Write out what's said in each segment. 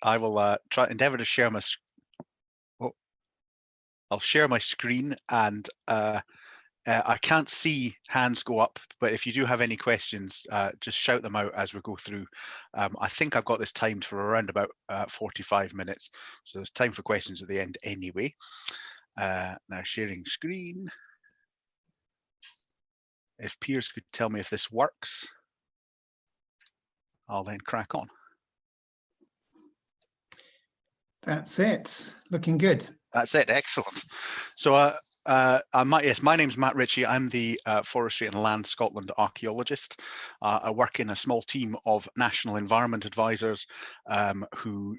I will endeavour to share my. I'll share my screen, and I can't see hands go up, but if you do have any questions, just shout them out as we go through. I think I've got this timed for around about 45 minutes, so there's time for questions at the end anyway. Now sharing screen. If Piers could tell me if this works, I'll then crack on. That's it. Looking good. That's it. Excellent. So my name's Matt Ritchie. I'm the Forestry and Land Scotland archaeologist. I work in a small team of national environment advisors who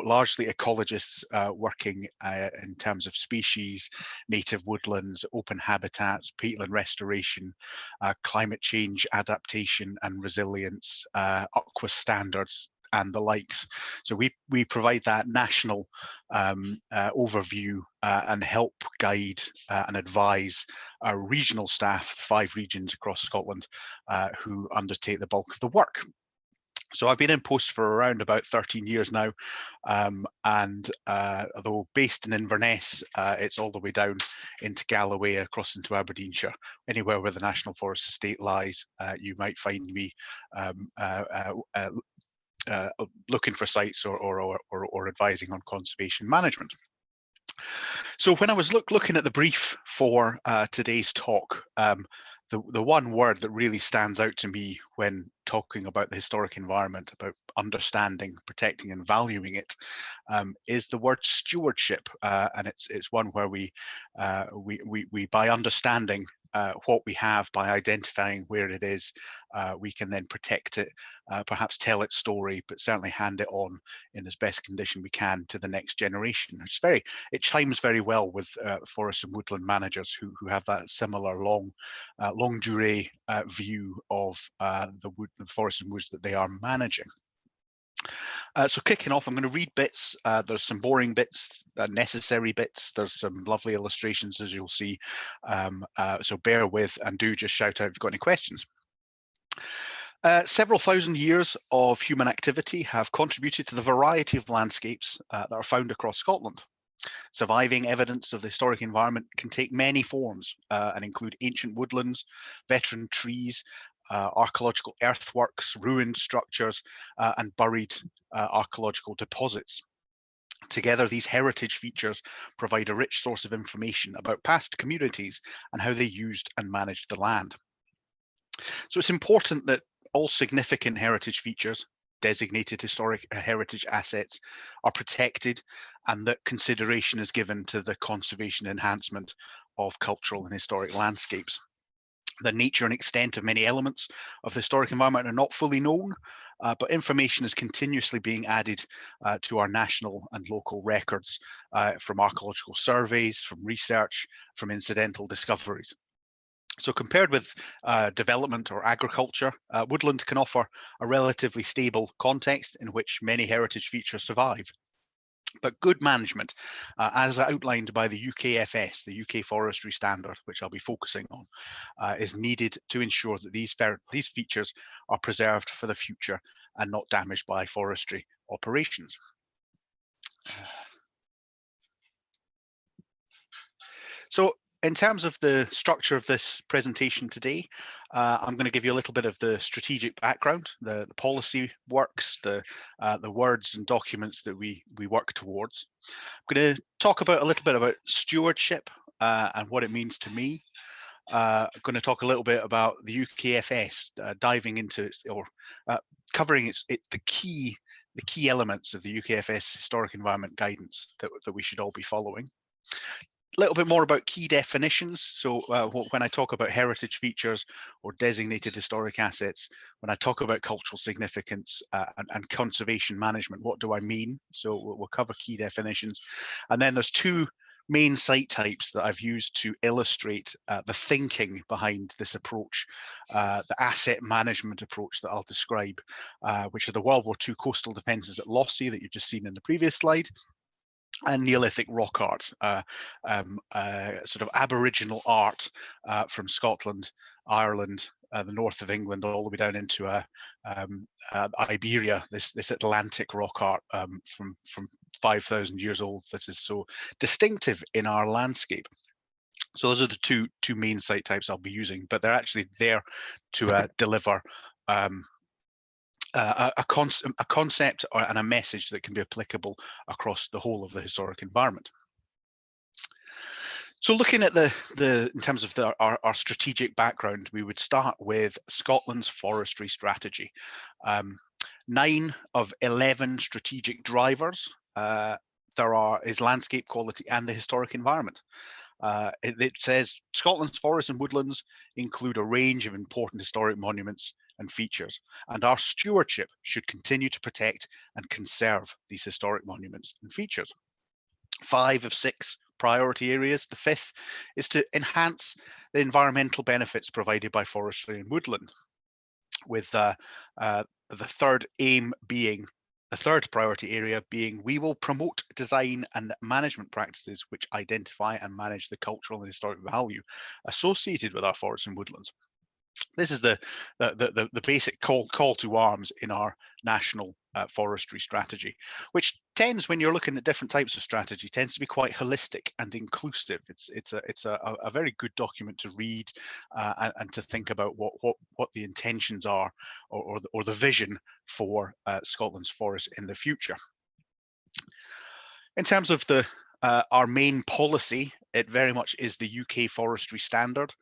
largely ecologists working in terms of species, native woodlands, open habitats, peatland restoration, climate change adaptation and resilience, aqua standards, and the likes. So we provide that national overview and help guide and advise our regional staff, 5 regions across Scotland, who undertake the bulk of the work. So I've been in post for around about 13 years now, and although based in Inverness, it's all the way down into Galloway, across into Aberdeenshire. Anywhere where the National Forest Estate lies, you might find me looking for sites or advising on conservation management. So when I was looking at the brief for today's talk, the one word that really stands out to me when talking about the historic environment, about understanding, protecting and valuing it, is the word stewardship, and it's one where we by understanding what we have, by identifying where it is, we can then protect it, perhaps tell its story, but certainly hand it on in as best condition we can to the next generation. It chimes very well with forest and woodland managers who have that similar longue durée view of the forest and woods that they are managing. So kicking off, I'm going to read bits. There's some boring bits, necessary bits. There's some lovely illustrations, as you'll see. So bear with, and do just shout out if you've got any questions. Several thousand years of human activity have contributed to the variety of landscapes that are found across Scotland. Surviving evidence of the historic environment can take many forms and include ancient woodlands, veteran trees, archaeological earthworks, ruined structures, and buried archaeological deposits. Together, these heritage features provide a rich source of information about past communities and how they used and managed the land. So it's important that all significant heritage features, designated historic heritage assets, are protected, and that consideration is given to the conservation enhancement of cultural and historic landscapes. The nature and extent of many elements of the historic environment are not fully known, but information is continuously being added to our national and local records from archaeological surveys, from research, from incidental discoveries. So compared with development or agriculture, woodland can offer a relatively stable context in which many heritage features survive. But good management, as outlined by the UKFS, the UK Forestry Standard, which I'll be focusing on, is needed to ensure that these features are preserved for the future and not damaged by forestry operations. So in terms of the structure of this presentation today, I'm going to give you a little bit of the strategic background, the policy works, the words and documents that we work towards. I'm going to talk a little bit about stewardship and what it means to me. I'm going to talk a little bit about the UKFS, diving into covering the key elements of the UKFS historic environment guidance that we should all be following. A little bit more about key definitions. So when I talk about heritage features or designated historic assets, when I talk about cultural significance and conservation management, what do I mean? So we'll cover key definitions. And then there's 2 main site types that I've used to illustrate the thinking behind this approach, the asset management approach that I'll describe, which are the World War II coastal defences at Lossy that you've just seen in the previous slide, and Neolithic rock art, sort of Aboriginal art from Scotland Ireland, the north of England, all the way down into Iberia, this Atlantic rock art from 5,000 years old that is so distinctive in our landscape. So those are the two main site types I'll be using, but they're actually there to deliver a concept and a message that can be applicable across the whole of the historic environment. So looking at in terms of our strategic background, we would start with Scotland's forestry strategy. 9 of 11 strategic drivers is landscape quality and the historic environment. It says Scotland's forests and woodlands include a range of important historic monuments and features, and our stewardship should continue to protect and conserve these historic monuments and features. 5 of 6 priority areas. The 5th is to enhance the environmental benefits provided by forestry and woodland, with the third aim being, the third priority area being, we will promote design and management practices which identify and manage the cultural and historic value associated with our forests and woodlands. This is the basic call to arms in our national forestry strategy, which tends, when you're looking at different types of strategy, tends to be quite holistic and inclusive. It's a very good document to read and to think about what the intentions are, or the vision for Scotland's forests in the future. In terms of our main policy, it very much is the UK Forestry Standard,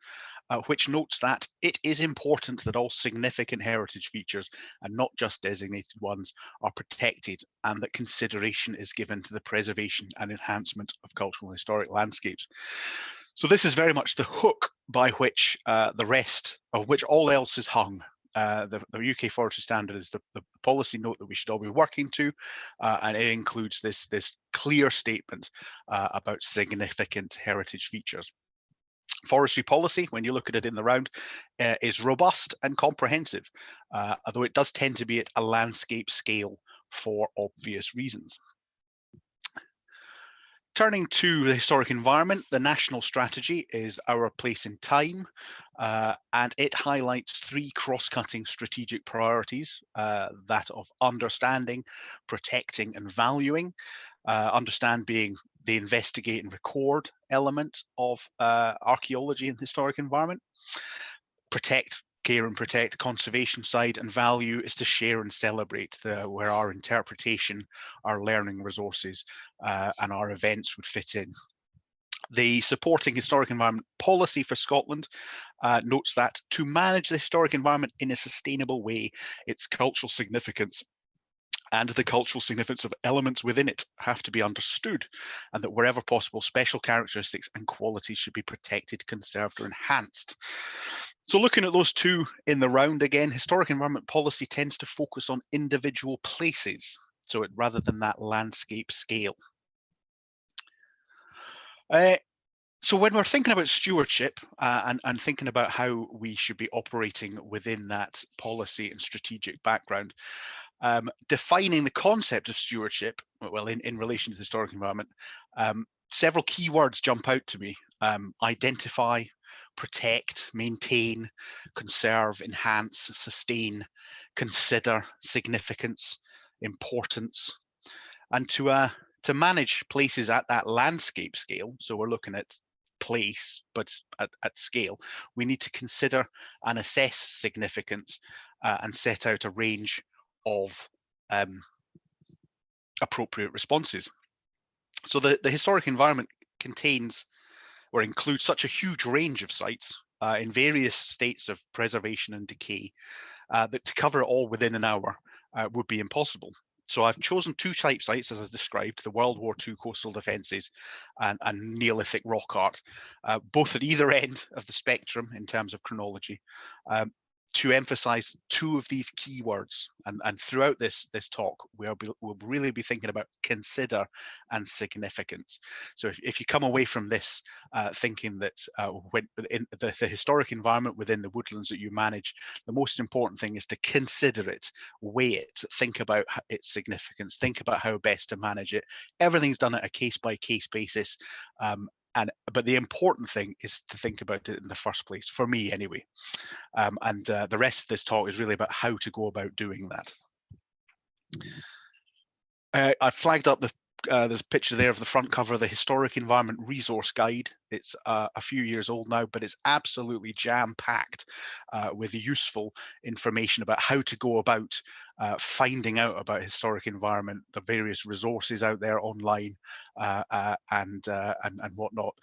which notes that it is important that all significant heritage features, and not just designated ones, are protected, and that consideration is given to the preservation and enhancement of cultural and historic landscapes. So this is very much the hook by which the rest of which all else is hung. The UK Forestry Standard is the policy note that we should all be working to, and it includes this clear statement about significant heritage features. Forestry policy, when you look at it in the round, is robust and comprehensive, although it does tend to be at a landscape scale for obvious reasons. Turning to the historic environment, the national strategy is Our Place in Time, and it highlights 3 cross-cutting strategic priorities, that of understanding, protecting and valuing. Understand being the investigate and record element of archaeology and historic environment. Protect, care and protect, conservation side, and value is to share and celebrate, where our interpretation, our learning resources and our events would fit in. The supporting historic environment policy for Scotland notes that to manage the historic environment in a sustainable way, its cultural significance and the cultural significance of elements within it have to be understood, and that wherever possible, special characteristics and qualities should be protected, conserved or enhanced. So looking at those 2 in the round again, historic environment policy tends to focus on individual places, so rather than that landscape scale. So when we're thinking about stewardship and thinking about how we should be operating within that policy and strategic background, defining the concept of stewardship, well, in relation to the historic environment, several keywords jump out to me. Identify, protect, maintain, conserve, enhance, sustain, consider, significance, importance, and to manage places at that landscape scale. So we're looking at place, but at scale, we need to consider and assess significance and set out a range of appropriate responses. So the historic environment contains or includes such a huge range of sites in various states of preservation and decay that to cover it all within an hour would be impossible. So I've chosen 2 type sites, as I described, the World War II coastal defences and Neolithic rock art, both at either end of the spectrum in terms of chronology, to emphasize 2 of these keywords. And throughout this talk, we'll really be thinking about consider and significance. So if you come away from this thinking that when in the historic environment within the woodlands that you manage, the most important thing is to consider it, weigh it, think about its significance, think about how best to manage it. Everything's done at a case-by-case basis. But the important thing is to think about it in the first place, for me anyway. The rest of this talk is really about how to go about doing that. I flagged up there's a picture there of the front cover of the Historic Environment Resource Guide. It's a few years old now, but it's absolutely jam-packed with useful information about how to go about finding out about historic environment, the various resources out there online and whatnot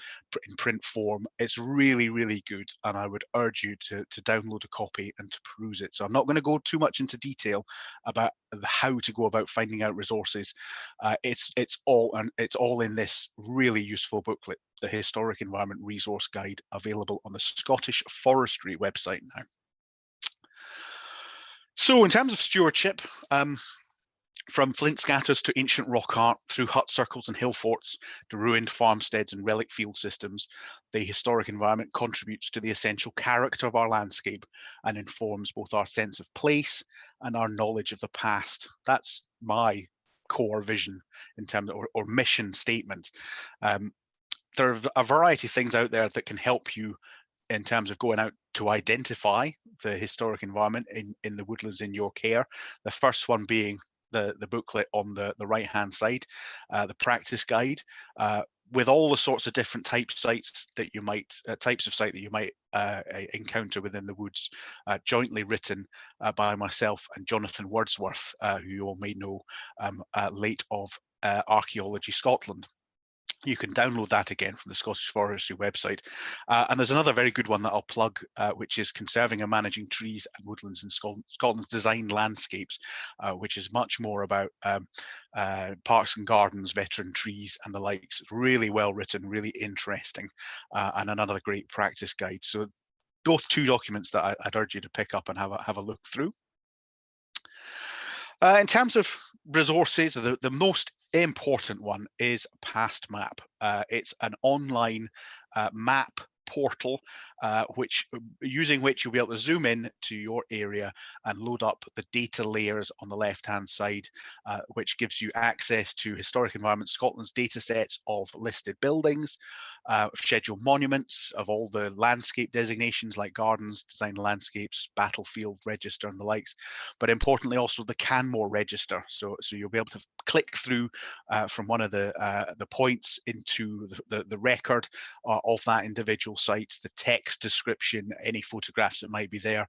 in print form. It's really, really good, and I would urge you to download a copy and to peruse it. So I'm not going to go too much into detail about how to go about finding out resources. It's all in this really useful booklet, the Historic Environment Resource Guide, available on the Scottish Forestry website now. So in terms of stewardship, from flint scatters to ancient rock art, through hut circles and hill forts to ruined farmsteads and relic field systems, the historic environment contributes to the essential character of our landscape and informs both our sense of place and our knowledge of the past. That's my core vision in terms of, or mission statement. There are a variety of things out there that can help you in terms of going out to identify the historic environment in the woodlands in your care. The first one being the booklet on the right hand side, the practice guide, with all the sorts of different types of site that you might encounter within the woods, jointly written by myself and Jonathan Wordsworth, who you all may know, late of Archaeology Scotland. You can download that again from the Scottish Forestry website. And there's another very good one that I'll plug, which is Conserving and Managing Trees and Woodlands in Scotland's Designed Landscapes, which is much more about parks and gardens, veteran trees and the likes. Really well written, really interesting, and another great practice guide. So both two documents that I'd urge you to pick up and have a look through. In terms of resources, the most important one is PastMap. It's an online map portal using which you'll be able to zoom in to your area and load up the data layers on the left hand side, which gives you access to Historic Environment Scotland's data sets of listed buildings, scheduled monuments, of all the landscape designations like gardens, designed landscapes, battlefield register and the likes, but importantly also the Canmore register. So you'll be able to click through from one of the points into the record of that individual site, the text description, any photographs that might be there,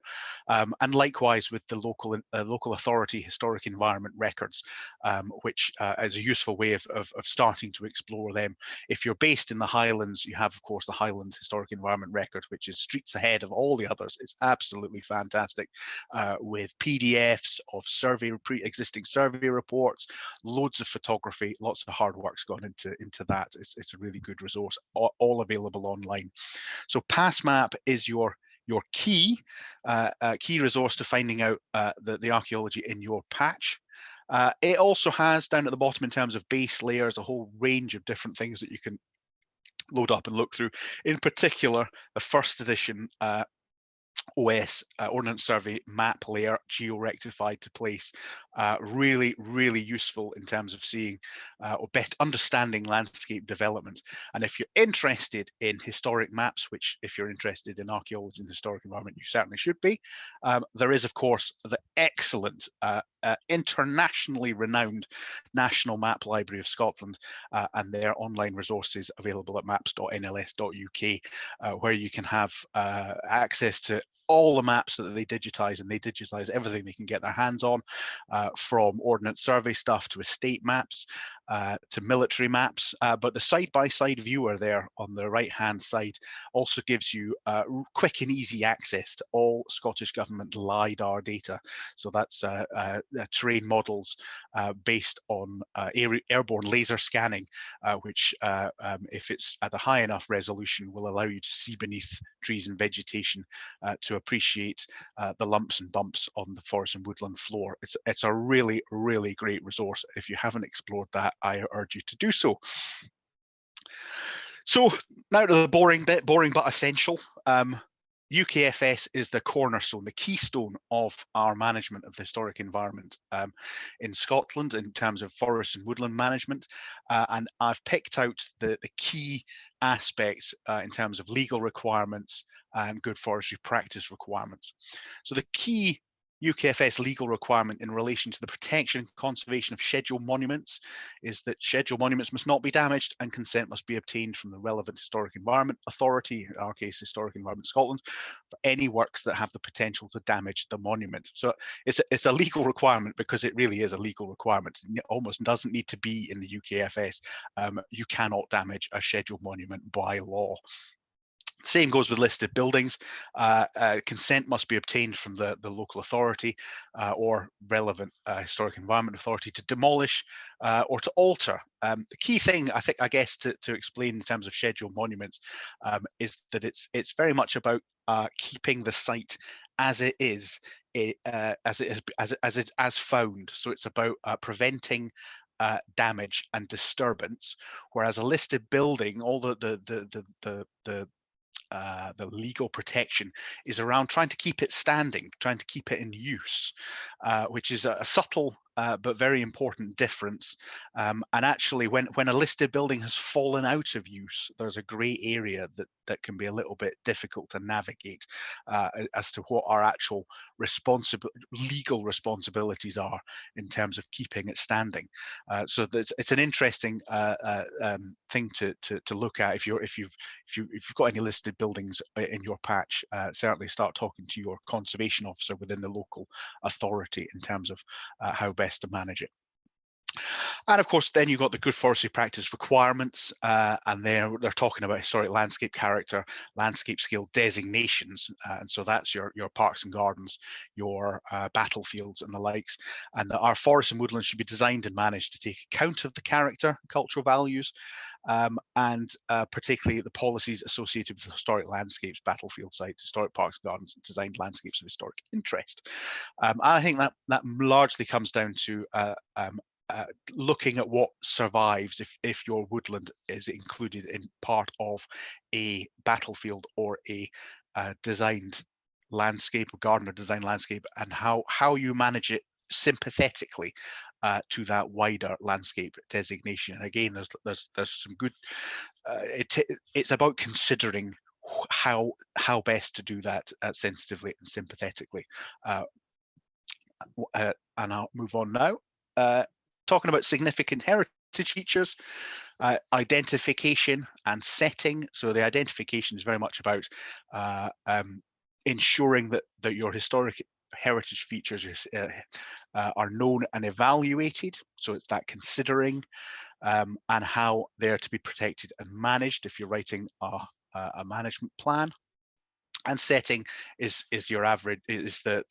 and likewise with the local authority historic environment records, which is a useful way of starting to explore them. If you're based in the Highlands, you have of course the Highland Historic Environment Record, which is streets ahead of all the others. It's absolutely fantastic, with PDFs of pre-existing survey reports, loads of photography, lots of hard work's gone into that. It's a really good resource, all available online. So PastMap is your key resource to finding out the archaeology in your patch. It also has down at the bottom, in terms of base layers, a whole range of different things that you can load up and look through. In particular, the first edition OS Ordnance Survey map layer, geo-rectified to place, really useful in terms of seeing or better understanding landscape development. And if you're interested in historic maps, which if you're interested in archaeology and historic environment, you certainly should be, there is of course the excellent internationally renowned National Map Library of Scotland and their online resources available at maps.nls.uk, where you can have access to all the maps that they digitize, and they digitize everything they can get their hands on, from Ordnance Survey stuff to estate maps, to military maps. But the side-by-side viewer there on the right-hand side also gives you quick and easy access to all Scottish Government LiDAR data. So that's terrain models based on airborne laser scanning, which if it's at a high enough resolution will allow you to see beneath trees and vegetation to appreciate the lumps and bumps on the forest and woodland floor. It's a really great resource. If you haven't explored that, I urge you to do so. So now to the boring bit, boring but essential. UKFS is the cornerstone, the keystone of our management of the historic environment in Scotland in terms of forest and woodland management. And I've picked out the key aspects in terms of legal requirements and good forestry practice requirements. So the key UKFS legal requirement in relation to the protection and conservation of scheduled monuments is that scheduled monuments must not be damaged and consent must be obtained from the relevant historic environment authority, in our case Historic Environment Scotland, for any works that have the potential to damage the monument. So it's a legal requirement because it really is a legal requirement. It almost doesn't need to be in the UKFS. You cannot damage a scheduled monument by law. Same goes with listed buildings. Consent must be obtained from the local authority or relevant historic environment authority to demolish or to alter. The key thing I guess to explain in terms of scheduled monuments is that it's very much about keeping the site as it is, as found. So it's about preventing damage and disturbance, whereas a listed building, all the legal protection is around trying to keep it standing, trying to keep it in use, which is a subtle but very important difference. And actually, when a listed building has fallen out of use, there's a grey area that can be a little bit difficult to navigate as to what our actual legal responsibilities are in terms of keeping it standing. So it's an interesting thing to look at if you've got any listed buildings in your patch. Certainly start talking to your conservation officer within the local authority in terms of how best to manage it. And of course, then you've got the good forestry practice requirements, and they're talking about historic landscape character, landscape scale designations, and so that's your parks and gardens, your battlefields and the likes. And our forests and woodlands should be designed and managed to take account of the character, cultural values, and particularly the policies associated with historic landscapes, battlefield sites, historic parks and gardens, and designed landscapes of historic interest. I think that largely comes down to looking at what survives if your woodland is included in part of a battlefield or a designed landscape or gardener designed landscape, and how you manage it sympathetically to that wider landscape designation. And again, there's some good. It's about considering how best to do that sensitively and sympathetically. And I'll move on now. Talking about significant heritage features, identification and setting. So the identification is very much about ensuring that your historic heritage features are known and evaluated. So it's that considering and how they're to be protected and managed if you're writing a management plan. And setting is your average, is the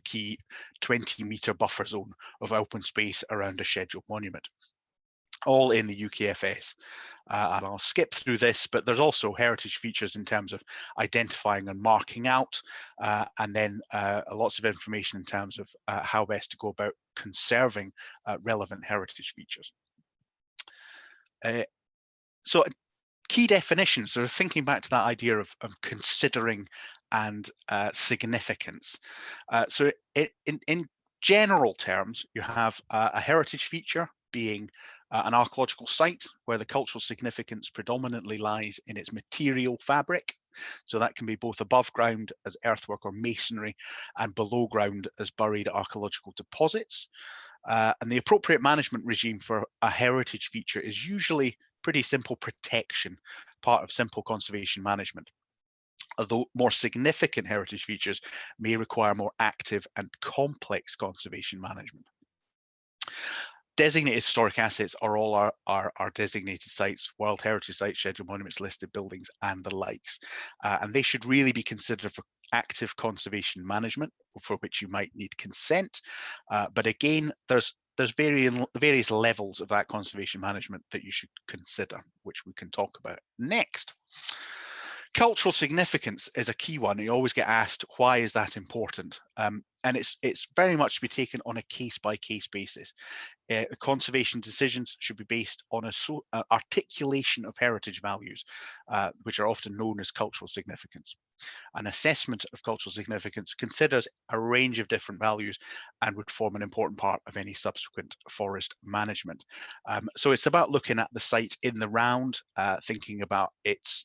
key 20-meter buffer zone of open space around a scheduled monument, all in the UKFS. And I'll skip through this, but there's also heritage features in terms of identifying and marking out, and then lots of information in terms of how best to go about conserving relevant heritage features. So key definitions, so thinking back to that idea of considering and significance. So in general terms, you have a heritage feature being an archaeological site where the cultural significance predominantly lies in its material fabric. So that can be both above ground as earthwork or masonry and below ground as buried archaeological deposits. And the appropriate management regime for a heritage feature is usually pretty simple protection, part of simple conservation management. Although more significant heritage features may require more active and complex conservation management. Designated historic assets are all our designated sites, World Heritage Sites, scheduled monuments, listed buildings, and the likes. And they should really be considered for active conservation management, for which you might need consent. But again, there's various levels of that conservation management that you should consider, which we can talk about next. Cultural significance is a key one. You always get asked, why is that important? and it's very much to be taken on a case-by-case basis. Conservation decisions should be based on an articulation of heritage values, which are often known as cultural significance. An assessment of cultural significance considers a range of different values and would form an important part of any subsequent forest management. So it's about looking at the site in the round, thinking about its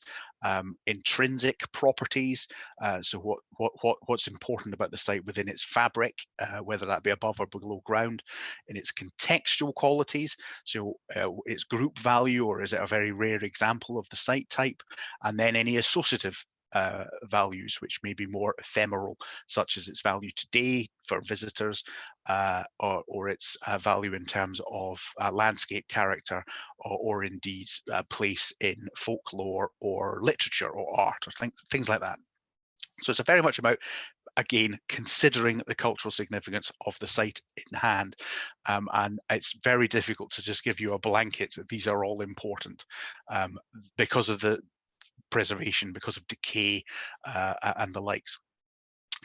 intrinsic properties. So what's important about the site within its fabric, whether that be above or below ground, in its contextual qualities, so its group value, or is it a very rare example of the site type, and then any associative values, which may be more ephemeral, such as its value today for visitors, or its value in terms of landscape character, or indeed place in folklore or literature or art, or things like that. So it's very much about, again, considering the cultural significance of the site in hand. And it's very difficult to just give you a blanket that these are all important, because of the preservation, because of decay, and the likes.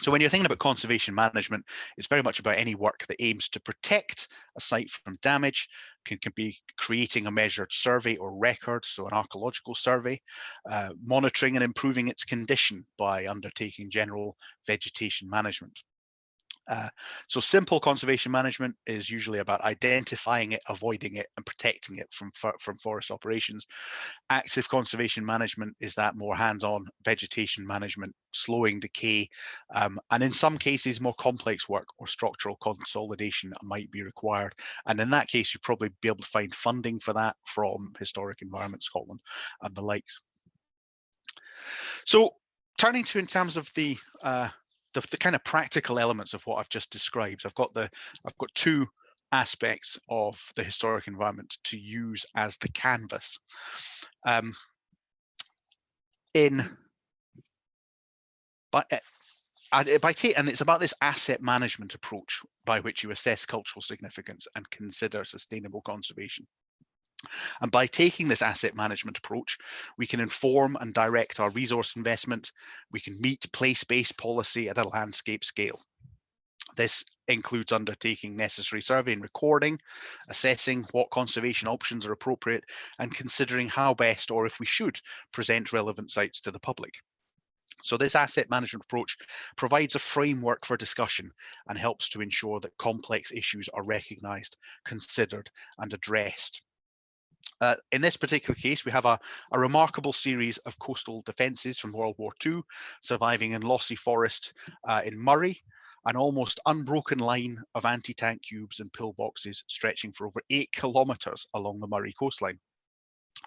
So when you're thinking about conservation management, it's very much about any work that aims to protect a site from damage. Can be creating a measured survey or record, so an archaeological survey, monitoring and improving its condition by undertaking general vegetation management. So simple conservation management is usually about identifying it, avoiding it, and protecting it from forest operations. Active conservation management is that more hands-on vegetation management, slowing decay, and in some cases more complex work or structural consolidation might be required. And in that case, you'll probably be able to find funding for that from Historic Environment Scotland and the likes. So turning to, in terms of the kind of practical elements of what I've just described, I've got two aspects of the historic environment to use as the canvas. And it's about this asset management approach by which you assess cultural significance and consider sustainable conservation. And by taking this asset management approach, we can inform and direct our resource investment. We can meet place-based policy at a landscape scale. This includes undertaking necessary survey and recording, assessing what conservation options are appropriate, and considering how best, or if we should, present relevant sites to the public. So this asset management approach provides a framework for discussion and helps to ensure that complex issues are recognised, considered, and addressed. In this particular case, we have a remarkable series of coastal defences from World War II, surviving in lossy forest in Murray, an almost unbroken line of anti-tank cubes and pillboxes stretching for over 8 kilometres along the Murray coastline.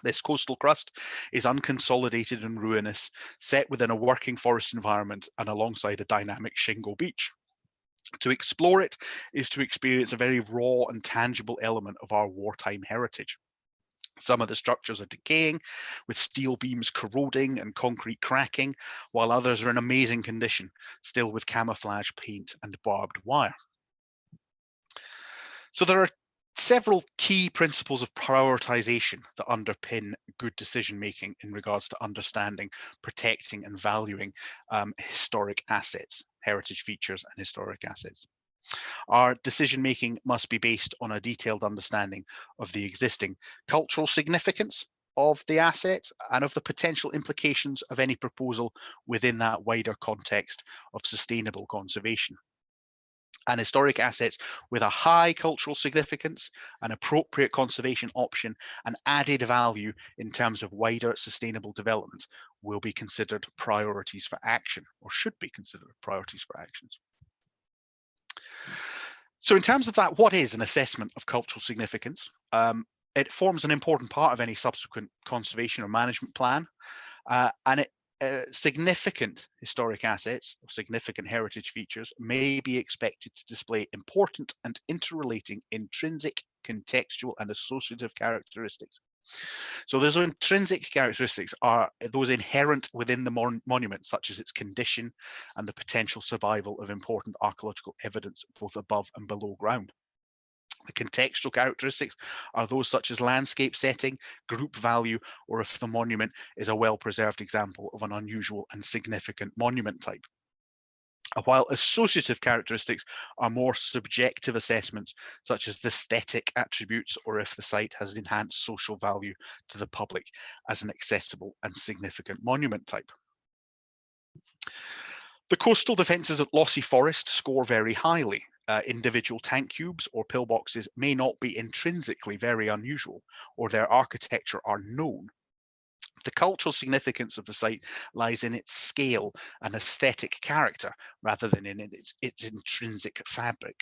This coastal crust is unconsolidated and ruinous, set within a working forest environment and alongside a dynamic shingle beach. To explore it is to experience a very raw and tangible element of our wartime heritage. Some of the structures are decaying, with steel beams corroding and concrete cracking, while others are in amazing condition, still with camouflage paint and barbed wire. So there are several key principles of prioritization that underpin good decision making in regards to understanding, protecting, and valuing historic assets, heritage features, and historic assets. Our decision-making must be based on a detailed understanding of the existing cultural significance of the asset and of the potential implications of any proposal within that wider context of sustainable conservation. And historic assets with a high cultural significance, an appropriate conservation option, and added value in terms of wider sustainable development will be considered priorities for action, or should be considered priorities for actions. So in terms of that, what is an assessment of cultural significance? It forms an important part of any subsequent conservation or management plan, and significant historic assets or significant heritage features may be expected to display important and interrelating intrinsic, contextual, and associative characteristics. So those intrinsic characteristics are those inherent within the monument, such as its condition and the potential survival of important archaeological evidence both above and below ground. The contextual characteristics are those such as landscape setting, group value, or if the monument is a well-preserved example of an unusual and significant monument type. while associative characteristics are more subjective assessments, such as the aesthetic attributes or if the site has enhanced social value to the public as an accessible and significant monument type. The coastal defences at Lossy Forest score very highly. Individual tank cubes or pillboxes may not be intrinsically very unusual, or their architecture are known. The cultural significance of the site lies in its scale and aesthetic character rather than in its intrinsic fabric.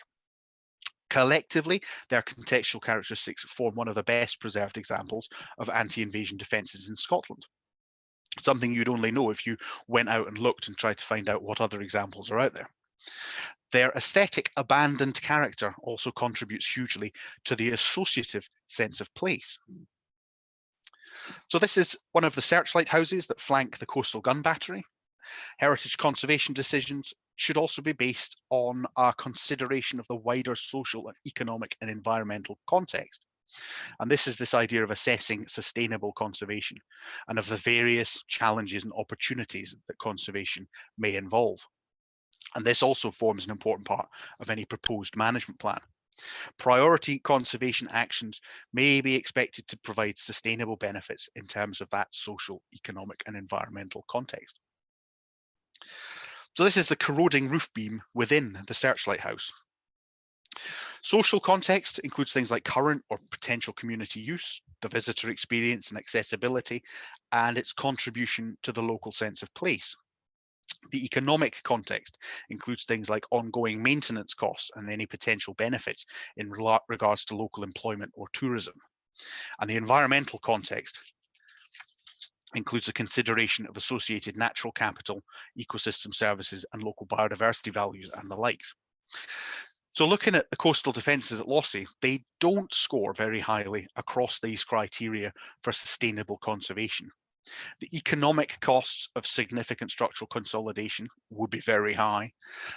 Collectively, their contextual characteristics form one of the best preserved examples of anti-invasion defences in Scotland. Something you'd only know if you went out and looked and tried to find out what other examples are out there. Their aesthetic abandoned character also contributes hugely to the associative sense of place. So this is one of the searchlight houses that flank the coastal gun battery. Heritage conservation decisions should also be based on a consideration of the wider social and economic and environmental context. And this is this idea of assessing sustainable conservation and of the various challenges and opportunities that conservation may involve. And this also forms an important part of any proposed management plan. Priority conservation actions may be expected to provide sustainable benefits in terms of that social, economic, and environmental context. So this is the corroding roof beam within the searchlight house. Social context includes things like current or potential community use, the visitor experience and accessibility, and its contribution to the local sense of place. The economic context includes things like ongoing maintenance costs and any potential benefits in regards to local employment or tourism. And the environmental context includes a consideration of associated natural capital, ecosystem services, and local biodiversity values and the likes. So looking at the coastal defences at Lossy, they don't score very highly across these criteria for sustainable conservation. The economic costs of significant structural consolidation would be very high.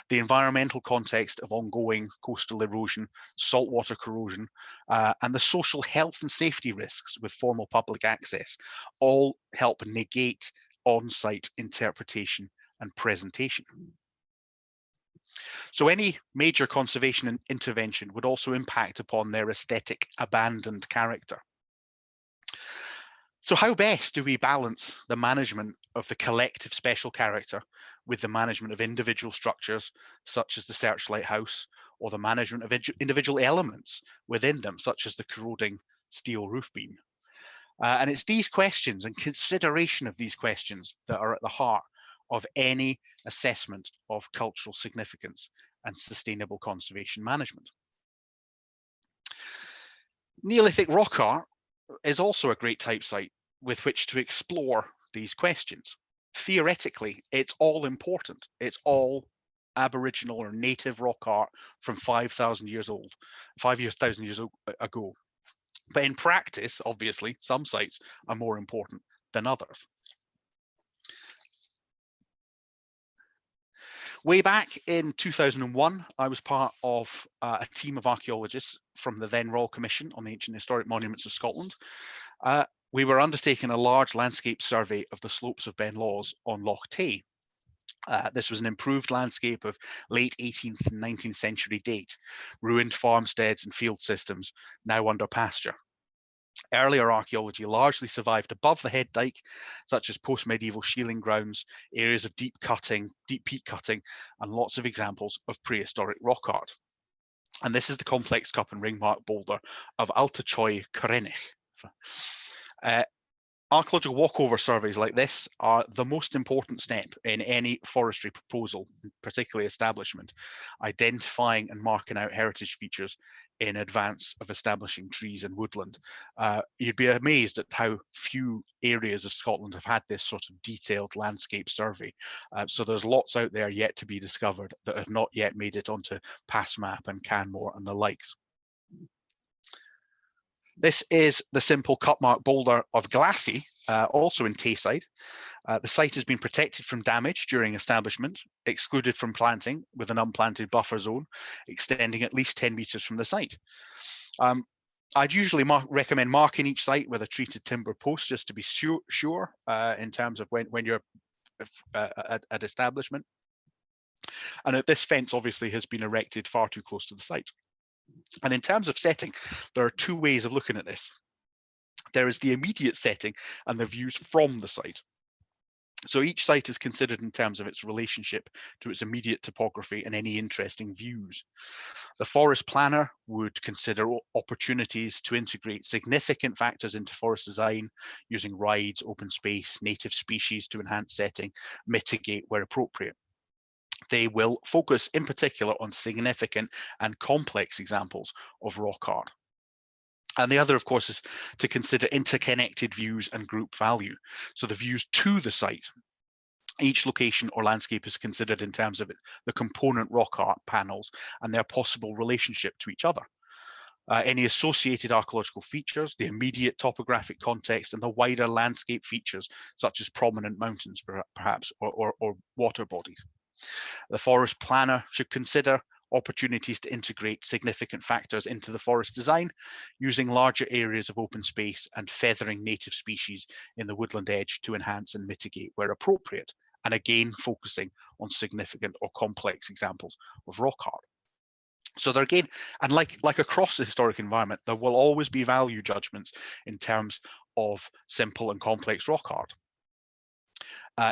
The environmental context of ongoing coastal erosion, saltwater corrosion, and the social health and safety risks with formal public access all help negate on-site interpretation and presentation. So any major conservation intervention would also impact upon their aesthetic abandoned character. So how best do we balance the management of the collective special character with the management of individual structures, such as the searchlight house, or the management of individual elements within them, such as the corroding steel roof beam? And it's these questions and consideration of these questions that are at the heart of any assessment of cultural significance and sustainable conservation management. Neolithic rock art is also a great type site with which to explore these questions. Theoretically, it's all important. It's all Aboriginal or native rock art from 5,000 years old, 5,000 years ago. But in practice, obviously, some sites are more important than others. Way back in 2001, I was part of a team of archaeologists from the then Royal Commission on the Ancient Historic Monuments of Scotland. We were undertaking a large landscape survey of the slopes of Ben Lawes on Loch Tay. This was an improved landscape of late 18th and 19th century date, ruined farmsteads and field systems now under pasture. Earlier archaeology largely survived above the head dike, such as post-medieval shealing grounds, areas of deep peat cutting, and lots of examples of prehistoric rock art. And this is the complex cup and ring mark boulder of Altachoy Corenich. Archaeological walkover surveys like this are the most important step in any forestry proposal, particularly establishment, identifying and marking out heritage features in advance of establishing trees and woodland. You'd be amazed at how few areas of Scotland have had this sort of detailed landscape survey. So there's lots out there yet to be discovered that have not yet made it onto PassMap and Canmore and the likes. This is the simple cut mark boulder of Glassy, also in Tayside. The site has been protected from damage during establishment, excluded from planting with an unplanted buffer zone, extending at least 10 metres from the site. I'd usually recommend marking each site with a treated timber post just to be sure in terms of when you're at establishment. And this fence obviously has been erected far too close to the site. And in terms of setting, there are two ways of looking at this. There is the immediate setting and the views from the site. So each site is considered in terms of its relationship to its immediate topography and any interesting views. The forest planner would consider opportunities to integrate significant factors into forest design using rides, open space, native species to enhance setting, mitigate where appropriate. They will focus in particular on significant and complex examples of rock art. And the other, of course, is to consider interconnected views and group value. So the views to the site. Each location or landscape is considered in terms of the component rock art panels and their possible relationship to each other. Any associated archaeological features, the immediate topographic context, and the wider landscape features, such as prominent mountains, perhaps, or water bodies. The forest planner should consider opportunities to integrate significant factors into the forest design, using larger areas of open space and feathering native species in the woodland edge to enhance and mitigate where appropriate, and again focusing on significant or complex examples of rock art. So there again, and like across the historic environment, there will always be value judgments in terms of simple and complex rock art.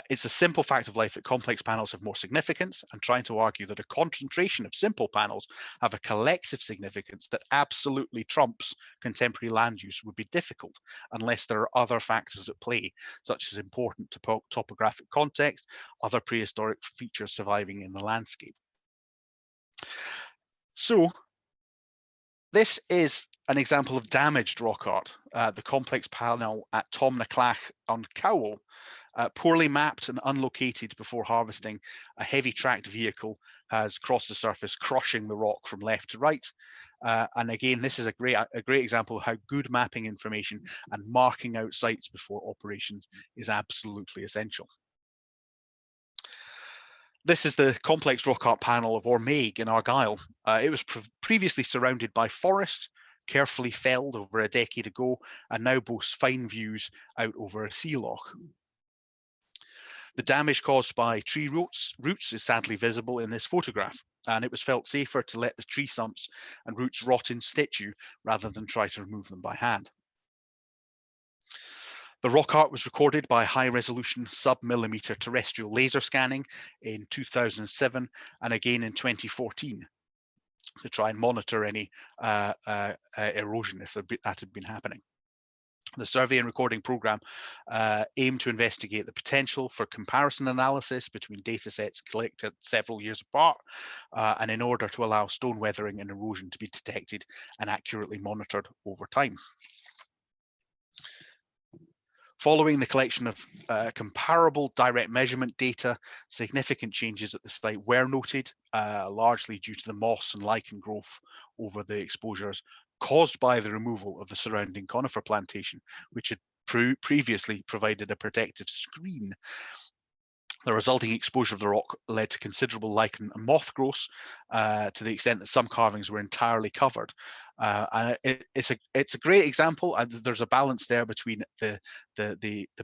It's a simple fact of life that complex panels have more significance, and trying to argue that a concentration of simple panels have a collective significance that absolutely trumps contemporary land use would be difficult unless there are other factors at play, such as important topographic context, other prehistoric features surviving in the landscape. So this is an example of damaged rock art. The complex panel at Tomnaclach on Cowell, poorly mapped and unlocated before harvesting, a heavy tracked vehicle has crossed the surface, crushing the rock from left to right. And again, this is a great example of how good mapping information and marking out sites before operations is absolutely essential. This is the complex rock art panel of Ormaig in Argyll. It was previously surrounded by forest, carefully felled over a decade ago, and now boasts fine views out over a sea loch. The damage caused by tree roots is sadly visible in this photograph, and it was felt safer to let the tree stumps and roots rot in situ rather than try to remove them by hand. The rock art was recorded by high-resolution sub-millimeter terrestrial laser scanning in 2007 and again in 2014 to try and monitor any erosion if that had been happening. The survey and recording program aimed to investigate the potential for comparison analysis between data sets collected several years apart, and in order to allow stone weathering and erosion to be detected and accurately monitored over time. Following the collection of comparable direct measurement data, significant changes at the site were noted, largely due to the moss and lichen growth over the exposures caused by the removal of the surrounding conifer plantation, which had previously provided a protective screen. The resulting exposure of the rock led to considerable lichen and moth growth, to the extent that some carvings were entirely covered. And it's a great example, and there's a balance there between the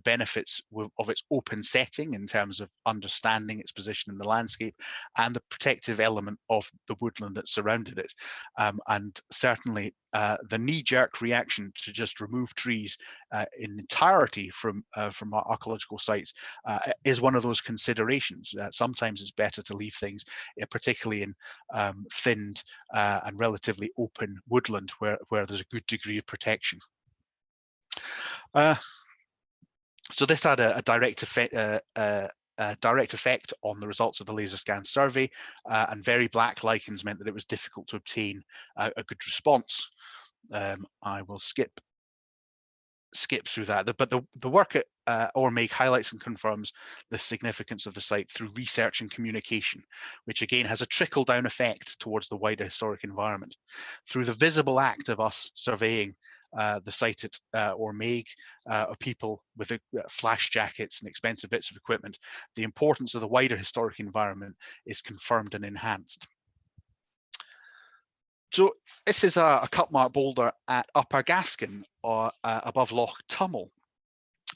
benefits of its open setting in terms of understanding its position in the landscape and the protective element of the woodland that surrounded it. And certainly the knee-jerk reaction to just remove trees in entirety from archaeological sites is one of those considerations. Sometimes it's better to leave things, particularly in thinned and relatively open woodland where there's a good degree of protection. So this had a direct effect on the results of the laser scan survey, and very black lichens meant that it was difficult to obtain a good response. I will skip through that, but the work at Ormaig highlights and confirms the significance of the site through research and communication, which again has a trickle-down effect towards the wider historic environment. Through the visible act of us surveying the site at Ormaig, of people with flash jackets and expensive bits of equipment, the importance of the wider historic environment is confirmed and enhanced. So this is a cut mark boulder at Upper Gaskin, or above Loch Tummel.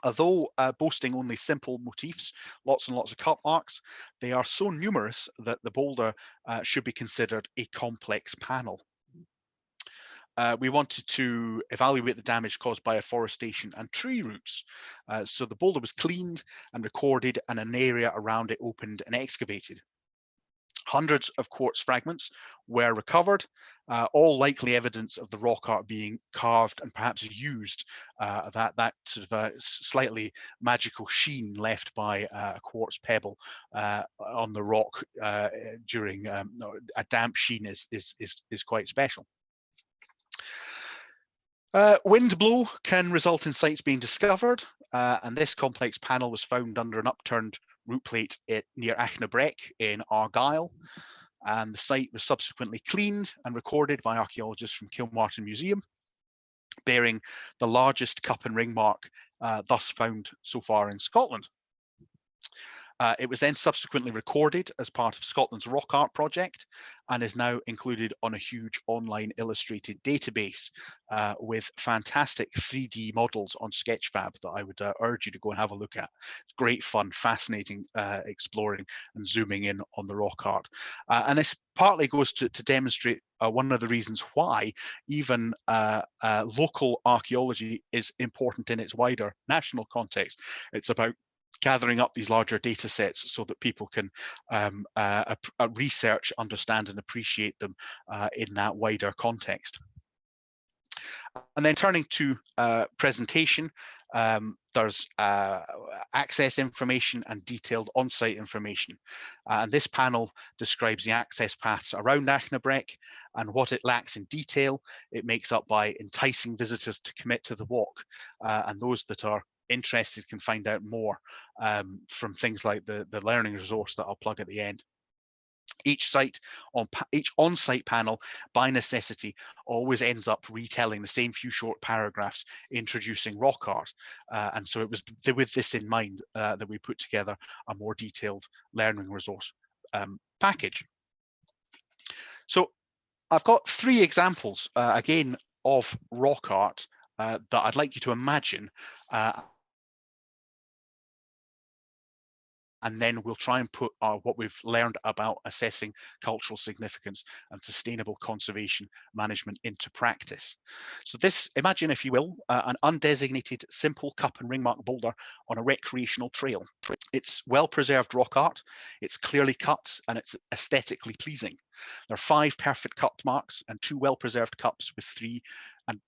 Although boasting only simple motifs, lots and lots of cut marks, they are so numerous that the boulder should be considered a complex panel. We wanted to evaluate the damage caused by afforestation and tree roots. So the boulder was cleaned and recorded, and an area around it opened and excavated. Hundreds of quartz fragments were recovered, all likely evidence of the rock art being carved and perhaps used, that sort of slightly magical sheen left by a quartz pebble on the rock during a damp sheen is quite special. Wind blow can result in sites being discovered, and this complex panel was found under an upturned root plate near Achnabrec in Argyll, and the site was subsequently cleaned and recorded by archaeologists from Kilmartin Museum, bearing the largest cup and ring mark thus found so far in Scotland. It was then subsequently recorded as part of Scotland's Rock Art project and is now included on a huge online illustrated database with fantastic 3D models on Sketchfab that I would urge you to go and have a look at. It's great fun, fascinating exploring and zooming in on the rock art. And this partly goes to demonstrate one of the reasons why even local archaeology is important in its wider national context. It's about gathering up these larger data sets so that people can research, understand and appreciate them in that wider context. And then turning to presentation, there's access information and detailed on-site information. And this panel describes the access paths around Achnabrec, and what it lacks in detail, it makes up by enticing visitors to commit to the walk. And those that are interested can find out more from things like the learning resource that I'll plug at the end. Each on-site panel, by necessity, always ends up retelling the same few short paragraphs introducing rock art. And so it was with this in mind that we put together a more detailed learning resource package. So I've got 3 examples, again, of rock art that I'd like you to imagine, and then we'll try and put what we've learned about assessing cultural significance and sustainable conservation management into practice. So this, imagine if you will, an undesignated simple cup and ring mark boulder on a recreational trail. It's well-preserved rock art, it's clearly cut, and it's aesthetically pleasing. There are 5 perfect cut marks and 2 well-preserved cups with 3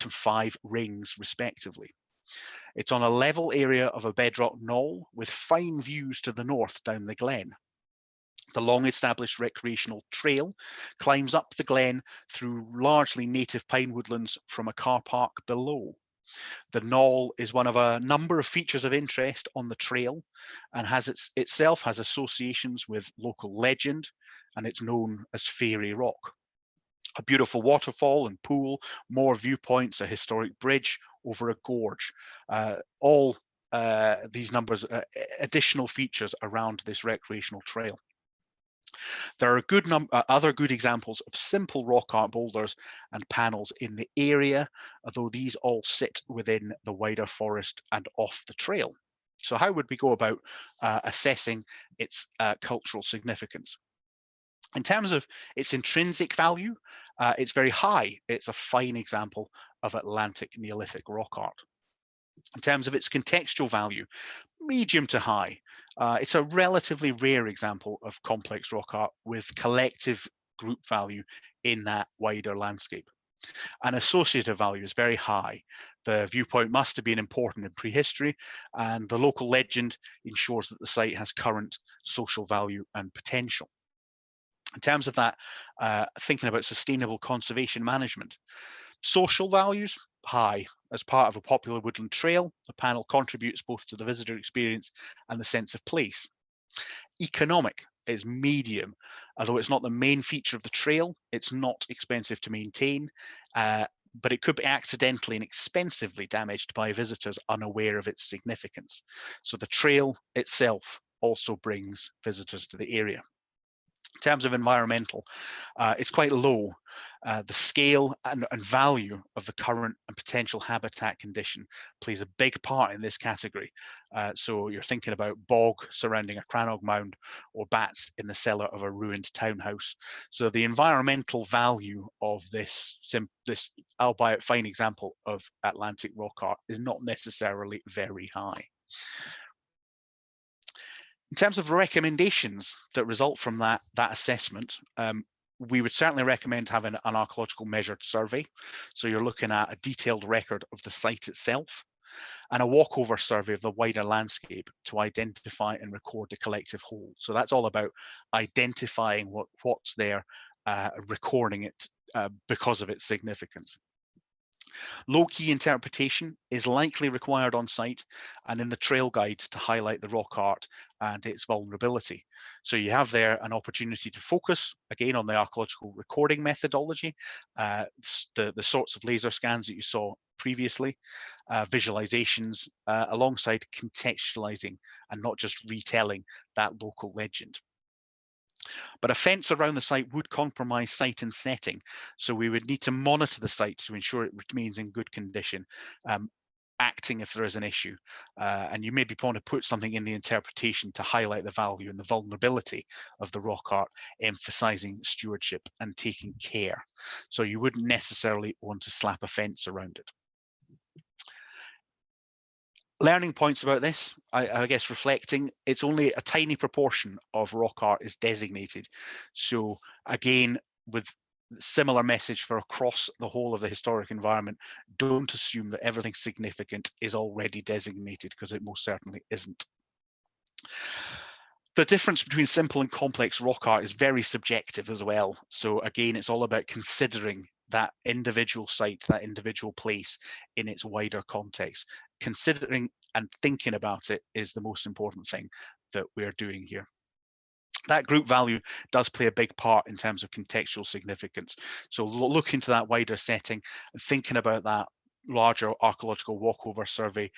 to 5 rings respectively. It's on a level area of a bedrock knoll with fine views to the north down the glen. The long-established recreational trail climbs up the glen through largely native pine woodlands from a car park below. The knoll is one of a number of features of interest on the trail and itself has associations with local legend, and it's known as Fairy Rock. A beautiful waterfall and pool, more viewpoints, a historic bridge over a gorge. All these numbers, additional features around this recreational trail. There are other good examples of simple rock art boulders and panels in the area, although these all sit within the wider forest and off the trail. So how would we go about assessing its cultural significance? In terms of its intrinsic value, it's very high. It's a fine example of Atlantic Neolithic rock art. In terms of its contextual value, medium to high. It's a relatively rare example of complex rock art with collective group value in that wider landscape. And associative value is very high. The viewpoint must have been important in prehistory, and the local legend ensures that the site has current social value and potential. In terms of that, thinking about sustainable conservation management, social values, high. As part of a popular woodland trail, the panel contributes both to the visitor experience and the sense of place. Economic is medium. Although it's not the main feature of the trail, it's not expensive to maintain, but it could be accidentally and expensively damaged by visitors unaware of its significance. So the trail itself also brings visitors to the area. In terms of environmental, it's quite low. The scale and value of the current and potential habitat condition plays a big part in this category. So you're thinking about bog surrounding a crannog mound or bats in the cellar of a ruined townhouse. So the environmental value of this albeit fine example of Atlantic rock art is not necessarily very high. In terms of recommendations that result from that assessment, we would certainly recommend having an archaeological measured survey. So you're looking at a detailed record of the site itself and a walkover survey of the wider landscape to identify and record the collective whole. So that's all about identifying what's there, recording it because of its significance. Low-key interpretation is likely required on site and in the trail guide to highlight the rock art and its vulnerability. So you have there an opportunity to focus again on the archaeological recording methodology, the sorts of laser scans that you saw previously, visualizations alongside contextualizing and not just retelling that local legend. But a fence around the site would compromise site and setting. So we would need to monitor the site to ensure it remains in good condition, acting if there is an issue. And you maybe want to put something in the interpretation to highlight the value and the vulnerability of the rock art, emphasizing stewardship and taking care. So you wouldn't necessarily want to slap a fence around it. Learning points about this, I guess reflecting, it's only a tiny proportion of rock art is designated. So again, with similar message for across the whole of the historic environment, don't assume that everything significant is already designated, because it most certainly isn't. The difference between simple and complex rock art is very subjective as well. So again, it's all about considering that individual site, that individual place in its wider context. Considering and thinking about it is the most important thing that we're doing here. That group value does play a big part in terms of contextual significance. So look into that wider setting, thinking about that larger archaeological walkover survey,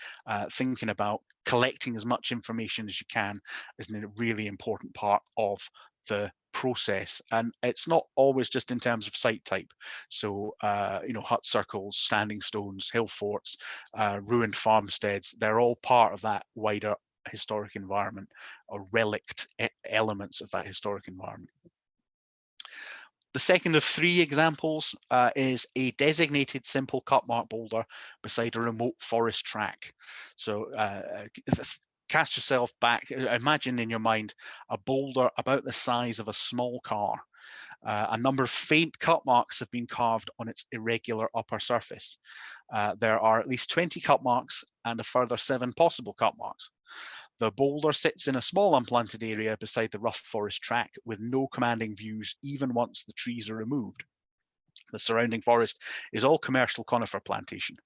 thinking about collecting as much information as you can is a really important part of the process. And it's not always just in terms of site type. So hut circles, standing stones, hill forts, ruined farmsteads, they're all part of that wider historic environment, or relict elements of that historic environment. The second of three examples is a designated simple cut mark boulder beside a remote forest track. So cast yourself back, imagine in your mind a boulder about the size of a small car. A number of faint cut marks have been carved on its irregular upper surface. There are at least 20 cut marks and a further 7 possible cut marks. The boulder sits in a small unplanted area beside the rough forest track with no commanding views even once the trees are removed. The surrounding forest is all commercial conifer plantation.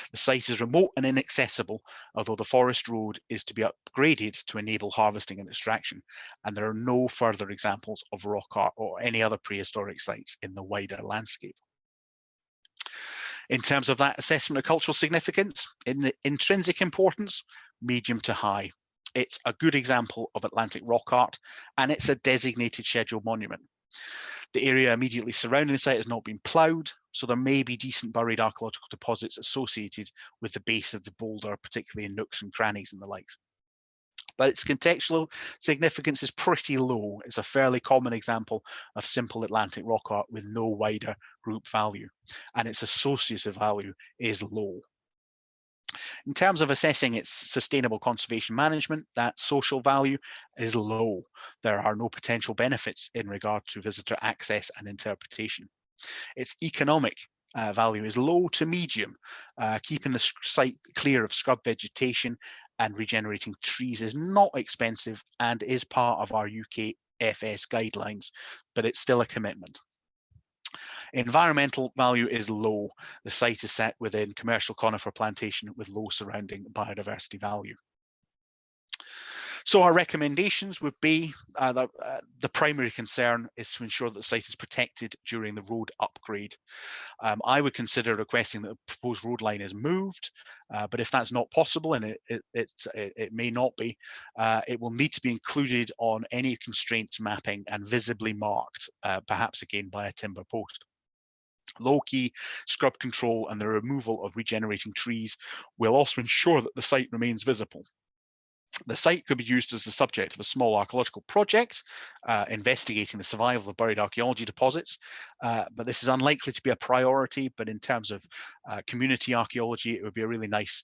The site is remote and inaccessible, although the forest road is to be upgraded to enable harvesting and extraction, and there are no further examples of rock art or any other prehistoric sites in the wider landscape. In terms of that assessment of cultural significance, in the intrinsic importance, medium to high. It's a good example of Atlantic rock art, and it's a designated scheduled monument. The area immediately surrounding the site has not been ploughed, so there may be decent buried archaeological deposits associated with the base of the boulder, particularly in nooks and crannies and the likes. But its contextual significance is pretty low. It's a fairly common example of simple Atlantic rock art with no wider group value, and its associative value is low. In terms of assessing its sustainable conservation management, that social value is low. There are no potential benefits in regard to visitor access and interpretation. Its economic value is low to medium. Keeping the site clear of scrub vegetation and regenerating trees is not expensive and is part of our UKFS guidelines, but it's still a commitment. Environmental value is low. The site is set within commercial conifer plantation with low surrounding biodiversity value. So our recommendations would be that the primary concern is to ensure that the site is protected during the road upgrade. I would consider requesting that the proposed road line is moved, but if that's not possible, and it may not be, it will need to be included on any constraints mapping and visibly marked, perhaps again by a timber post. Low-key scrub control and the removal of regenerating trees will also ensure that the site remains visible. The site could be used as the subject of a small archaeological project, investigating the survival of buried archaeology deposits, but this is unlikely to be a priority, but in terms of community archaeology, it would be a really nice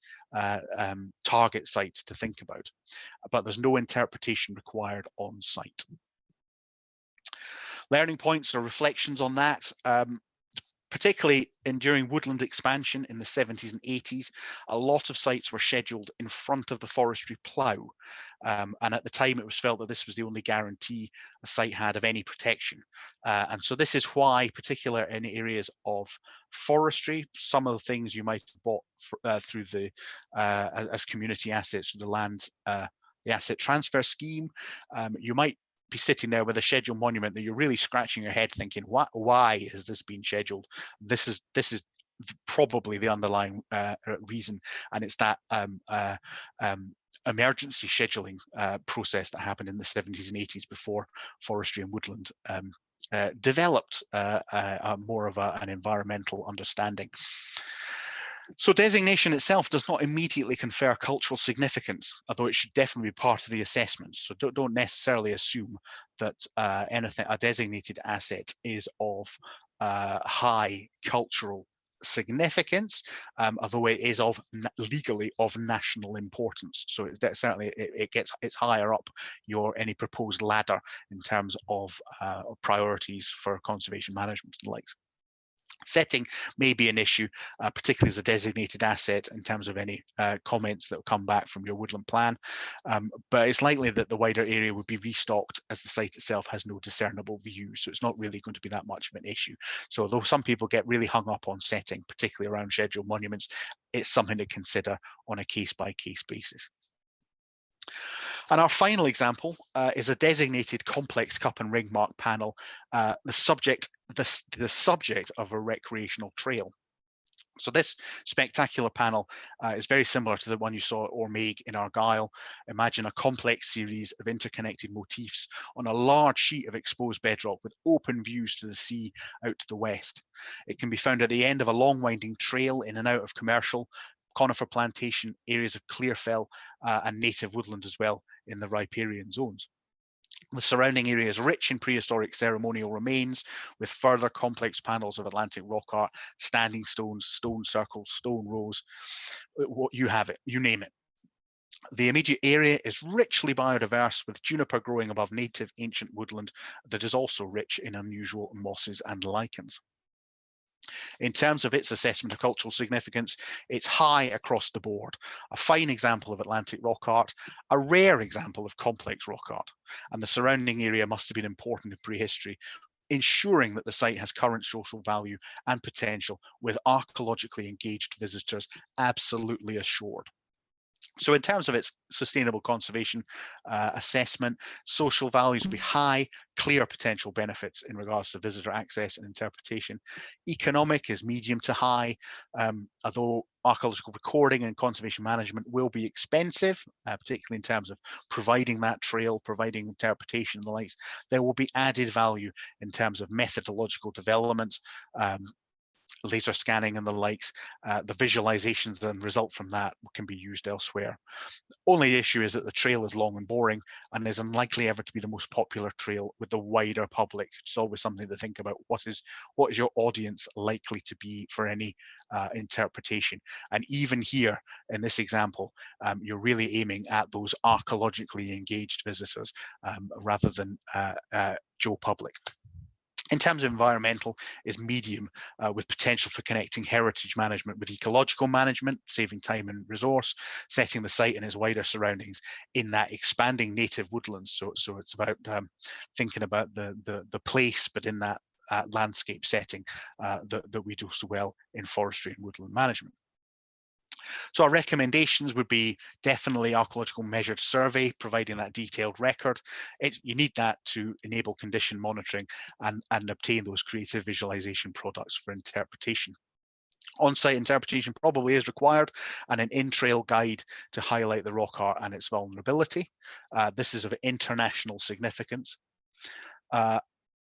target site to think about. But there's no interpretation required on site. Learning points or reflections on that. Particularly during woodland expansion in the 70s and 80s, a lot of sites were scheduled in front of the forestry plough. And at the time, it was felt that this was the only guarantee a site had of any protection. And so this is why, particularly in areas of forestry, some of the things you might have bought through the as community assets, the land, the asset transfer scheme, you might be sitting there with a scheduled monument that you're really scratching your head thinking, why has this been scheduled? This is probably the underlying reason, and it's that emergency scheduling process that happened in the 70s and 80s before forestry and woodland developed more of an environmental understanding. So designation itself does not immediately confer cultural significance, although it should definitely be part of the assessment. So don't necessarily assume that a designated asset is of high cultural significance, although it is legally of national importance. So certainly it's higher up any proposed ladder in terms of priorities for conservation management and the likes. Setting may be an issue, particularly as a designated asset in terms of any comments that will come back from your woodland plan, but it's likely that the wider area would be restocked as the site itself has no discernible view, so it's not really going to be that much of an issue. So although some people get really hung up on setting, particularly around scheduled monuments, it's something to consider on a case-by-case basis. And our final example is a designated complex cup and ring mark panel, the subject of a recreational trail. So this spectacular panel is very similar to the one you saw at Ormeig in Argyll. Imagine a complex series of interconnected motifs on a large sheet of exposed bedrock with open views to the sea out to the west. It can be found at the end of a long winding trail in and out of commercial, conifer plantation, areas of clear fell and native woodland as well in the riparian zones. The surrounding area is rich in prehistoric ceremonial remains, with further complex panels of Atlantic rock art, standing stones, stone circles, stone rows. What you have it, you name it. The immediate area is richly biodiverse, with juniper growing above native ancient woodland that is also rich in unusual mosses and lichens. In terms of its assessment of cultural significance, it's high across the board. A fine example of Atlantic rock art, a rare example of complex rock art, and the surrounding area must have been important in prehistory, ensuring that the site has current social value and potential, with archaeologically engaged visitors absolutely assured. So in terms of its sustainable conservation assessment, social values will be high, clear potential benefits in regards to visitor access and interpretation. Economic is medium to high, although archaeological recording and conservation management will be expensive, particularly in terms of providing that trail, providing interpretation and the likes. There will be added value in terms of methodological development, laser scanning and the likes. The visualizations that result from that can be used elsewhere. Only issue is that the trail is long and boring and is unlikely ever to be the most popular trail with the wider public. It's always something to think about. What is your audience likely to be for any interpretation? And even here in this example, you're really aiming at those archaeologically engaged visitors rather than Joe Public. In terms of environmental, is medium, with potential for connecting heritage management with ecological management, saving time and resource, setting the site and its wider surroundings in that expanding native woodlands. So it's about thinking about the place, but in that landscape setting that we do so well in forestry and woodland management. So our recommendations would be definitely archaeological measured survey, providing that detailed record. You need that to enable condition monitoring and obtain those creative visualization products for interpretation. On-site interpretation probably is required, and an in-trail guide to highlight the rock art and its vulnerability. This is of international significance.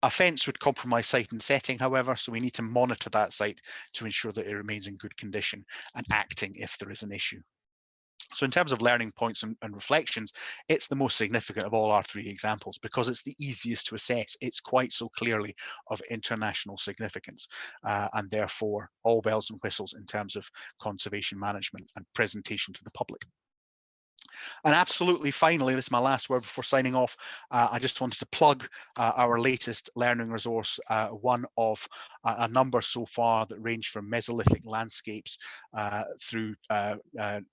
A fence would compromise site and setting, however, so we need to monitor that site to ensure that it remains in good condition and acting if there is an issue. So in terms of learning points and reflections, it's the most significant of all our three examples because it's the easiest to assess. It's quite so clearly of international significance, and therefore all bells and whistles in terms of conservation management and presentation to the public. And absolutely finally, this is my last word before signing off, I just wanted to plug our latest learning resource, one of a number so far that range from Mesolithic landscapes through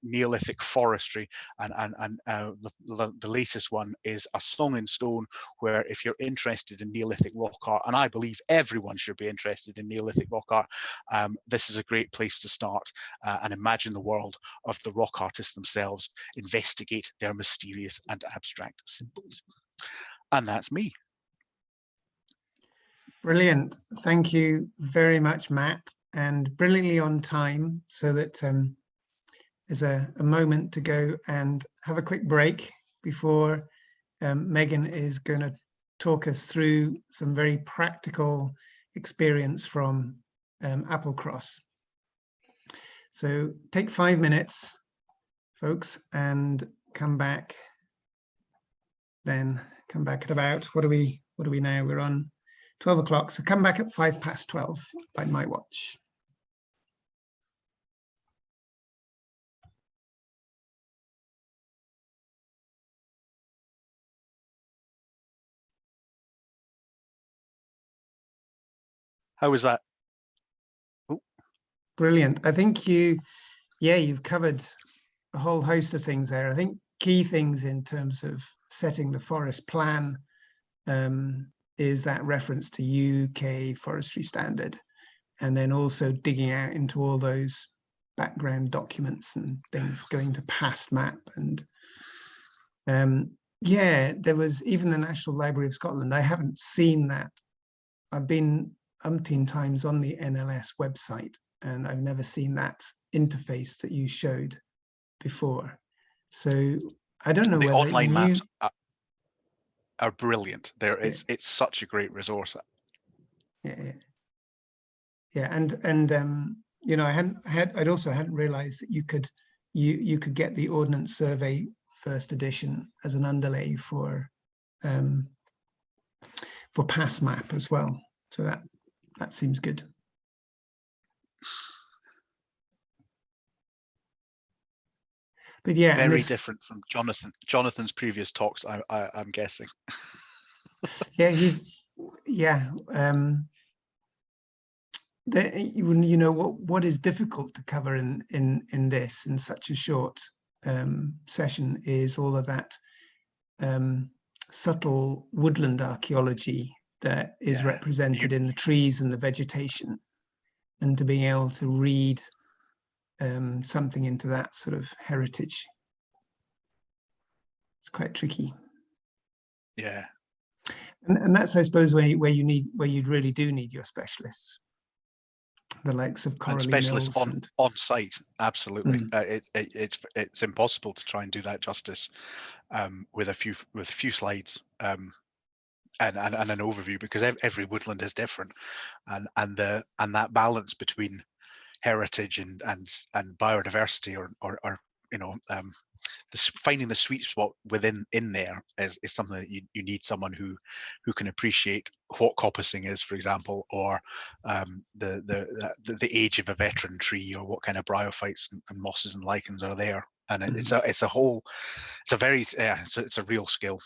Neolithic forestry, and the latest one is A Song in Stone, where if you're interested in Neolithic rock art, and I believe everyone should be interested in Neolithic rock art, this is a great place to start and imagine the world of the rock artists themselves, investigate their mysterious and abstract symbols. And that's me. Brilliant. Thank you very much, Matt, and brilliantly on time, so that there's a moment to go and have a quick break before Megan is going to talk us through some very practical experience from Applecross. So take 5 minutes, folks, and come back. Then come back at about, what are we now? We're on 12 o'clock. So come back at 12:05 by my watch. How was that? Oh. Brilliant. I think you've covered a whole host of things there. I think key things in terms of setting the forest plan is that reference to UK forestry standard, and then also digging out into all those background documents and things, going to past map. And yeah, there was even the National Library of Scotland. I haven't seen that. I've been umpteen times on the NLS website, and I've never seen that interface that you showed before. So I don't know the whether online maps are brilliant. It's such a great resource. Yeah, and you know, I'd also hadn't realised that you could get the Ordnance Survey first edition as an underlay for pass map as well. So that seems good. But yeah, very different from Jonathan's previous talks, I'm guessing. Yeah, you know what is difficult to cover in this in such a short session is all of that subtle woodland archaeology that is represented in the trees and the vegetation, and to being able to read something into that sort of heritage. It's quite tricky. Yeah. And that's, I suppose, where you'd really do need your specialists, the likes of Coralie specialists Mills on site. Absolutely. It's impossible to try and do that justice with a few slides and an overview, because every woodland is different, and that balance between heritage and biodiversity or you know, finding the sweet spot in there is something that you need someone who can appreciate what coppicing is, for example, or the age of a veteran tree, or what kind of bryophytes and mosses and lichens are there. And it's a real skill.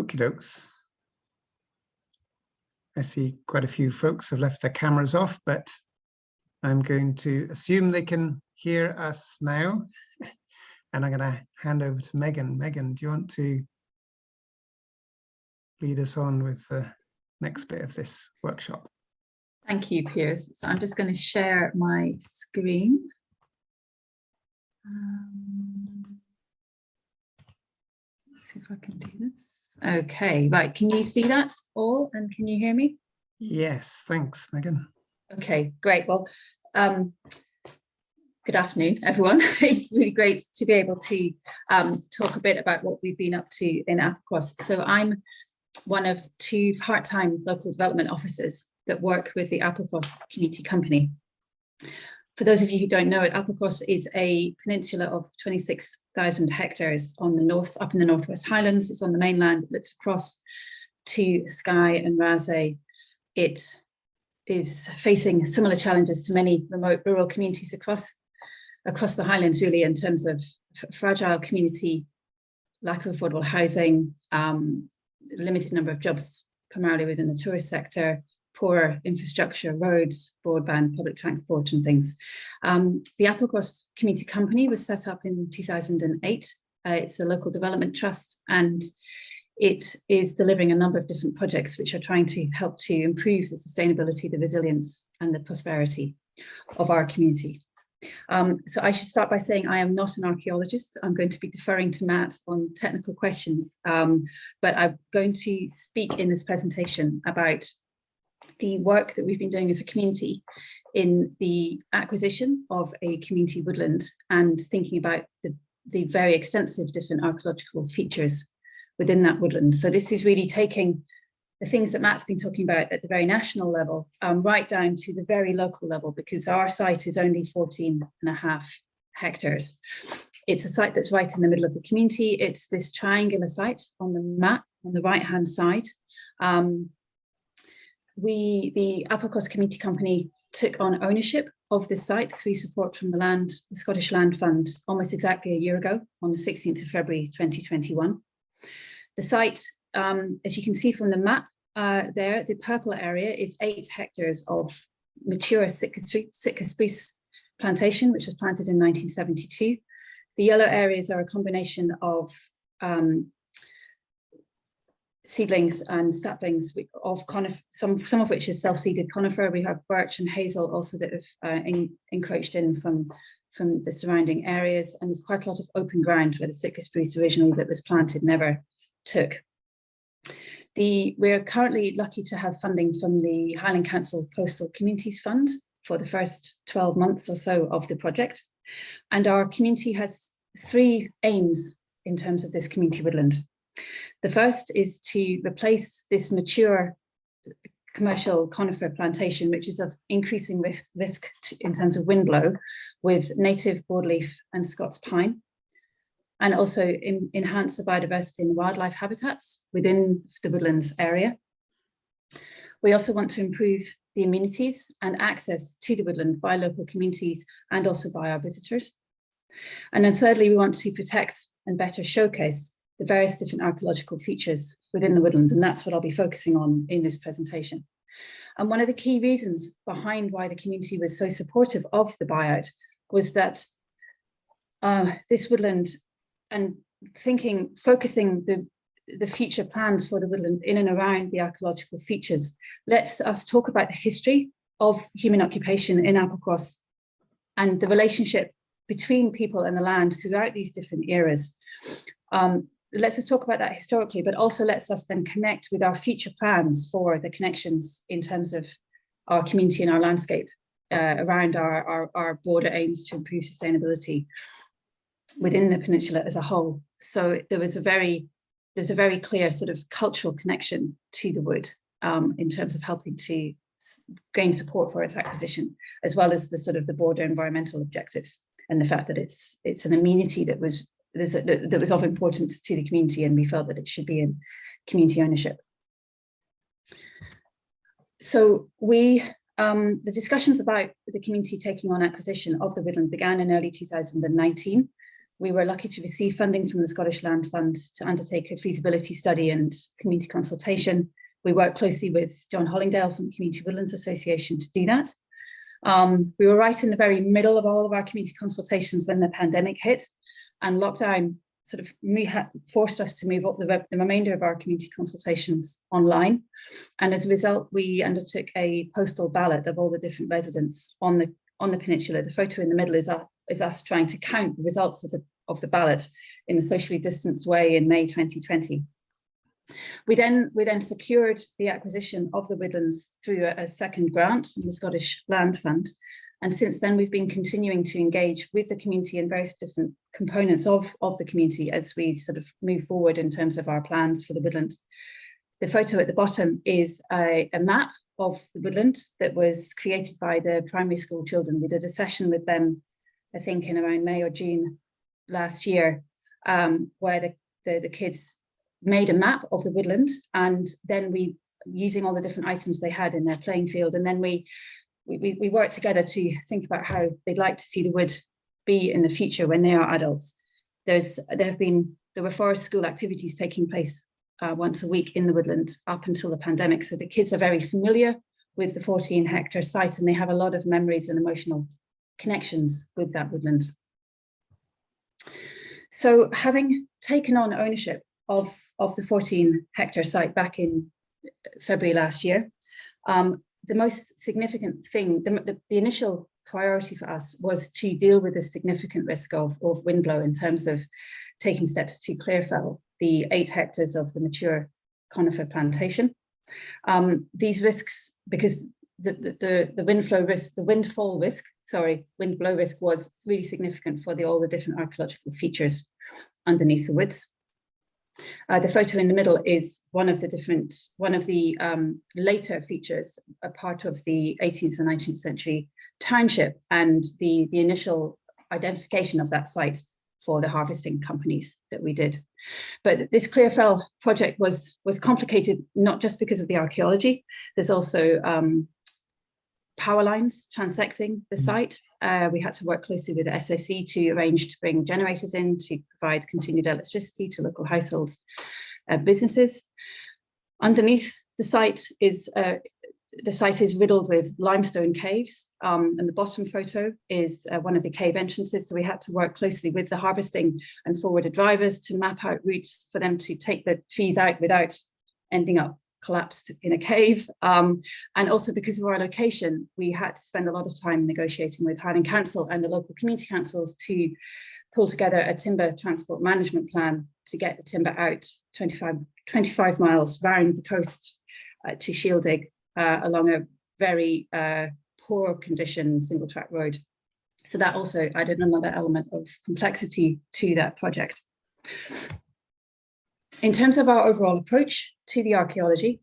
Okie dokes. I see quite a few folks have left their cameras off, but I'm going to assume they can hear us now. And I'm going to hand over to Megan. Megan, do you want to lead us on with the next bit of this workshop? Thank you, Piers. So I'm just going to share my screen. Let's see if I can do this. Okay, right. Can you see that all and can you hear me? Yes, thanks, Megan. Okay, great. Well, good afternoon, everyone. It's really great to be able to talk a bit about what we've been up to in Applecross. So I'm one of 2 part-time local development officers that work with the Applecross Community Company. For those of you who don't know it, Applecross is a peninsula of 26,000 hectares on the north, up in the Northwest Highlands. It's on the mainland, it looks across to Skye and Raasay. It is facing similar challenges to many remote rural communities across the Highlands, really, in terms of fragile community, lack of affordable housing, limited number of jobs, primarily within the tourist sector, poor infrastructure, roads, broadband, public transport and things. The Applecross Community Company was set up in 2008. It's a local development trust and it is delivering a number of different projects which are trying to help to improve the sustainability, the resilience and the prosperity of our community. So I should start by saying I am not an archaeologist. I'm going to be deferring to Matt on technical questions, but I'm going to speak in this presentation about the work that we've been doing as a community in the acquisition of a community woodland and thinking about the very extensive different archaeological features within that woodland. So this is really taking the things that Matt's been talking about at the very national level, right down to the very local level, because our site is only 14.5 hectares. It's a site that's right in the middle of the community. It's this triangular site on the map on the right-hand side. The Applecross Community Company took on ownership of this site through support from the Scottish Land Fund almost exactly a year ago on the 16th of February 2021. The site, as you can see from the map there, the purple area is 8 hectares of mature Sitka spruce plantation, which was planted in 1972. The yellow areas are a combination of seedlings and saplings of conifer, some of which is self-seeded conifer. We have birch and hazel also that have encroached in from the surrounding areas, and there's quite a lot of open ground where the Sitka spruce originally that was planted never took. We're currently lucky to have funding from the Highland Council Coastal Communities Fund for the first 12 months or so of the project. And our community has 3 aims in terms of this community woodland. The first is to replace this mature commercial conifer plantation, which is of increasing risk in terms of wind blow, with native broadleaf and Scots pine, and also enhance the biodiversity and wildlife habitats within the woodlands area. We also want to improve the amenities and access to the woodland by local communities and also by our visitors. And then thirdly, we want to protect and better showcase the various different archaeological features within the woodland, and that's what I'll be focusing on in this presentation. And one of the key reasons behind why the community was so supportive of the buyout was that this woodland, and focusing the future plans for the woodland in and around the archaeological features, lets us talk about the history of human occupation in Applecross and the relationship between people and the land throughout these different eras. Lets us talk about that historically, but also lets us then connect with our future plans for the connections in terms of our community and our landscape around our broader aims to improve sustainability within the peninsula as a whole. So there's a very clear sort of cultural connection to the wood in terms of helping to gain support for its acquisition, as well as the sort of the broader environmental objectives and the fact that it's an amenity that was of importance to the community, and we felt that it should be in community ownership. So the discussions about the community taking on acquisition of the woodland began in early 2019 we were lucky to receive funding from the Scottish Land Fund to undertake a feasibility study and community consultation. We worked closely with John Hollingdale from the Community Woodlands Association to do that. We were right in the very middle of all of our community consultations when the pandemic hit, and lockdown sort of forced us to move up the remainder of our community consultations online. And as a result, we undertook a postal ballot of all the different residents on the peninsula. The photo in the middle is us trying to count the results of the ballot in a socially distanced way in May 2020. We then secured the acquisition of the woodlands through a second grant from the Scottish Land Fund. And since then, we've been continuing to engage with the community and various different components of the community as we sort of move forward in terms of our plans for the woodland. The photo at the bottom is a map of the woodland that was created by the primary school children. We did a session with them, I think in around May or June last year, where the kids made a map of the woodland, and then we, using all the different items they had in their playing field, and then we worked together to think about how they'd like to see the wood be in the future when they are adults. There were forest school activities taking place once a week in the woodland up until the pandemic, so the kids are very familiar with the 14-hectare site, and they have a lot of memories and emotional connections with that woodland. So having taken on ownership of the 14-hectare site back in February last year, the most significant thing, the initial priority for us was to deal with the significant risk of windblow in terms of taking steps to clear fell the 8 hectares of the mature conifer plantation. These risks, because the windblow risk was really significant for all the different archaeological features underneath the woods. The photo in the middle is one of the later features, a part of the 18th and 19th century township and the initial identification of that site for the harvesting companies that we did. But this Clearfell project was complicated, not just because of the archaeology. There's also power lines transecting the site. We had to work closely with the SSE to arrange to bring generators in to provide continued electricity to local households and businesses. Underneath the site is riddled with limestone caves, and the bottom photo is one of the cave entrances. So we had to work closely with the harvesting and forwarder drivers to map out routes for them to take the trees out without ending up collapsed in a cave. And also because of our location, we had to spend a lot of time negotiating with Highland Council and the local community councils to pull together a timber transport management plan to get the timber out 25 miles round the coast to Shieldig along a very poor condition single track road. So that also added another element of complexity to that project. In terms of our overall approach to the archaeology,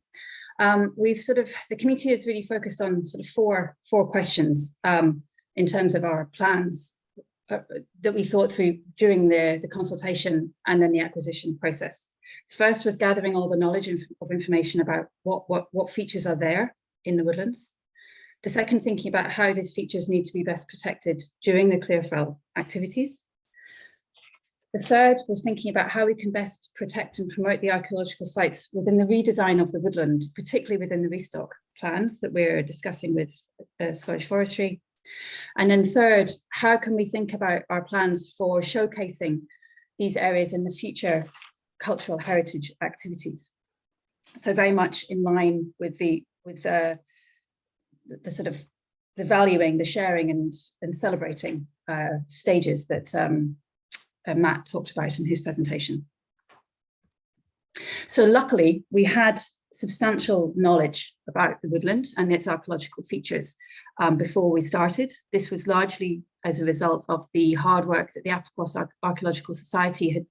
the committee is really focused on sort of four questions in terms of our plans that we thought through during the consultation and then the acquisition process. First was gathering all the knowledge of information about what features are there in the woodlands. The second, thinking about how these features need to be best protected during the clearfell activities. The third was thinking about how we can best protect and promote the archaeological sites within the redesign of the woodland, particularly within the restock plans that we're discussing with Scottish Forestry. And then third, how can we think about our plans for showcasing these areas in the future cultural heritage activities? So very much in line with the sort of the valuing, the sharing and celebrating stages that Matt talked about in his presentation. So luckily, we had substantial knowledge about the woodland and its archaeological features before we started. This was largely as a result of the hard work that the Applecross Archaeological Society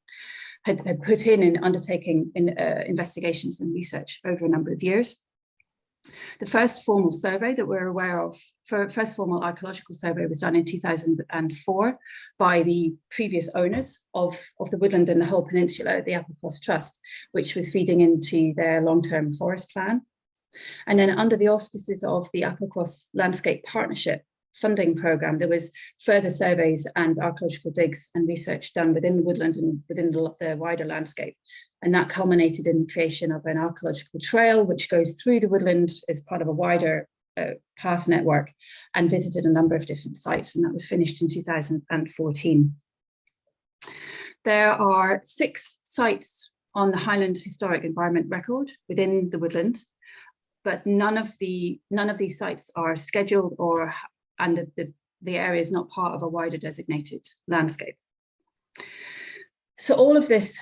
had put in undertaking investigations and research over a number of years. The first formal survey that we're aware of, first formal archaeological survey, was done in 2004 by the previous owners of the woodland and the whole peninsula, the Applecross Trust, which was feeding into their long-term forest plan. And then under the auspices of the Applecross Landscape Partnership, funding programme, there was further surveys and archaeological digs and research done within the woodland and within the wider landscape. And that culminated in the creation of an archaeological trail, which goes through the woodland as part of a wider path network, and visited a number of different sites. And that was finished in 2014. There are 6 sites on the Highland Historic Environment Record within the woodland, but none of these sites are scheduled and the area is not part of a wider designated landscape. So all of this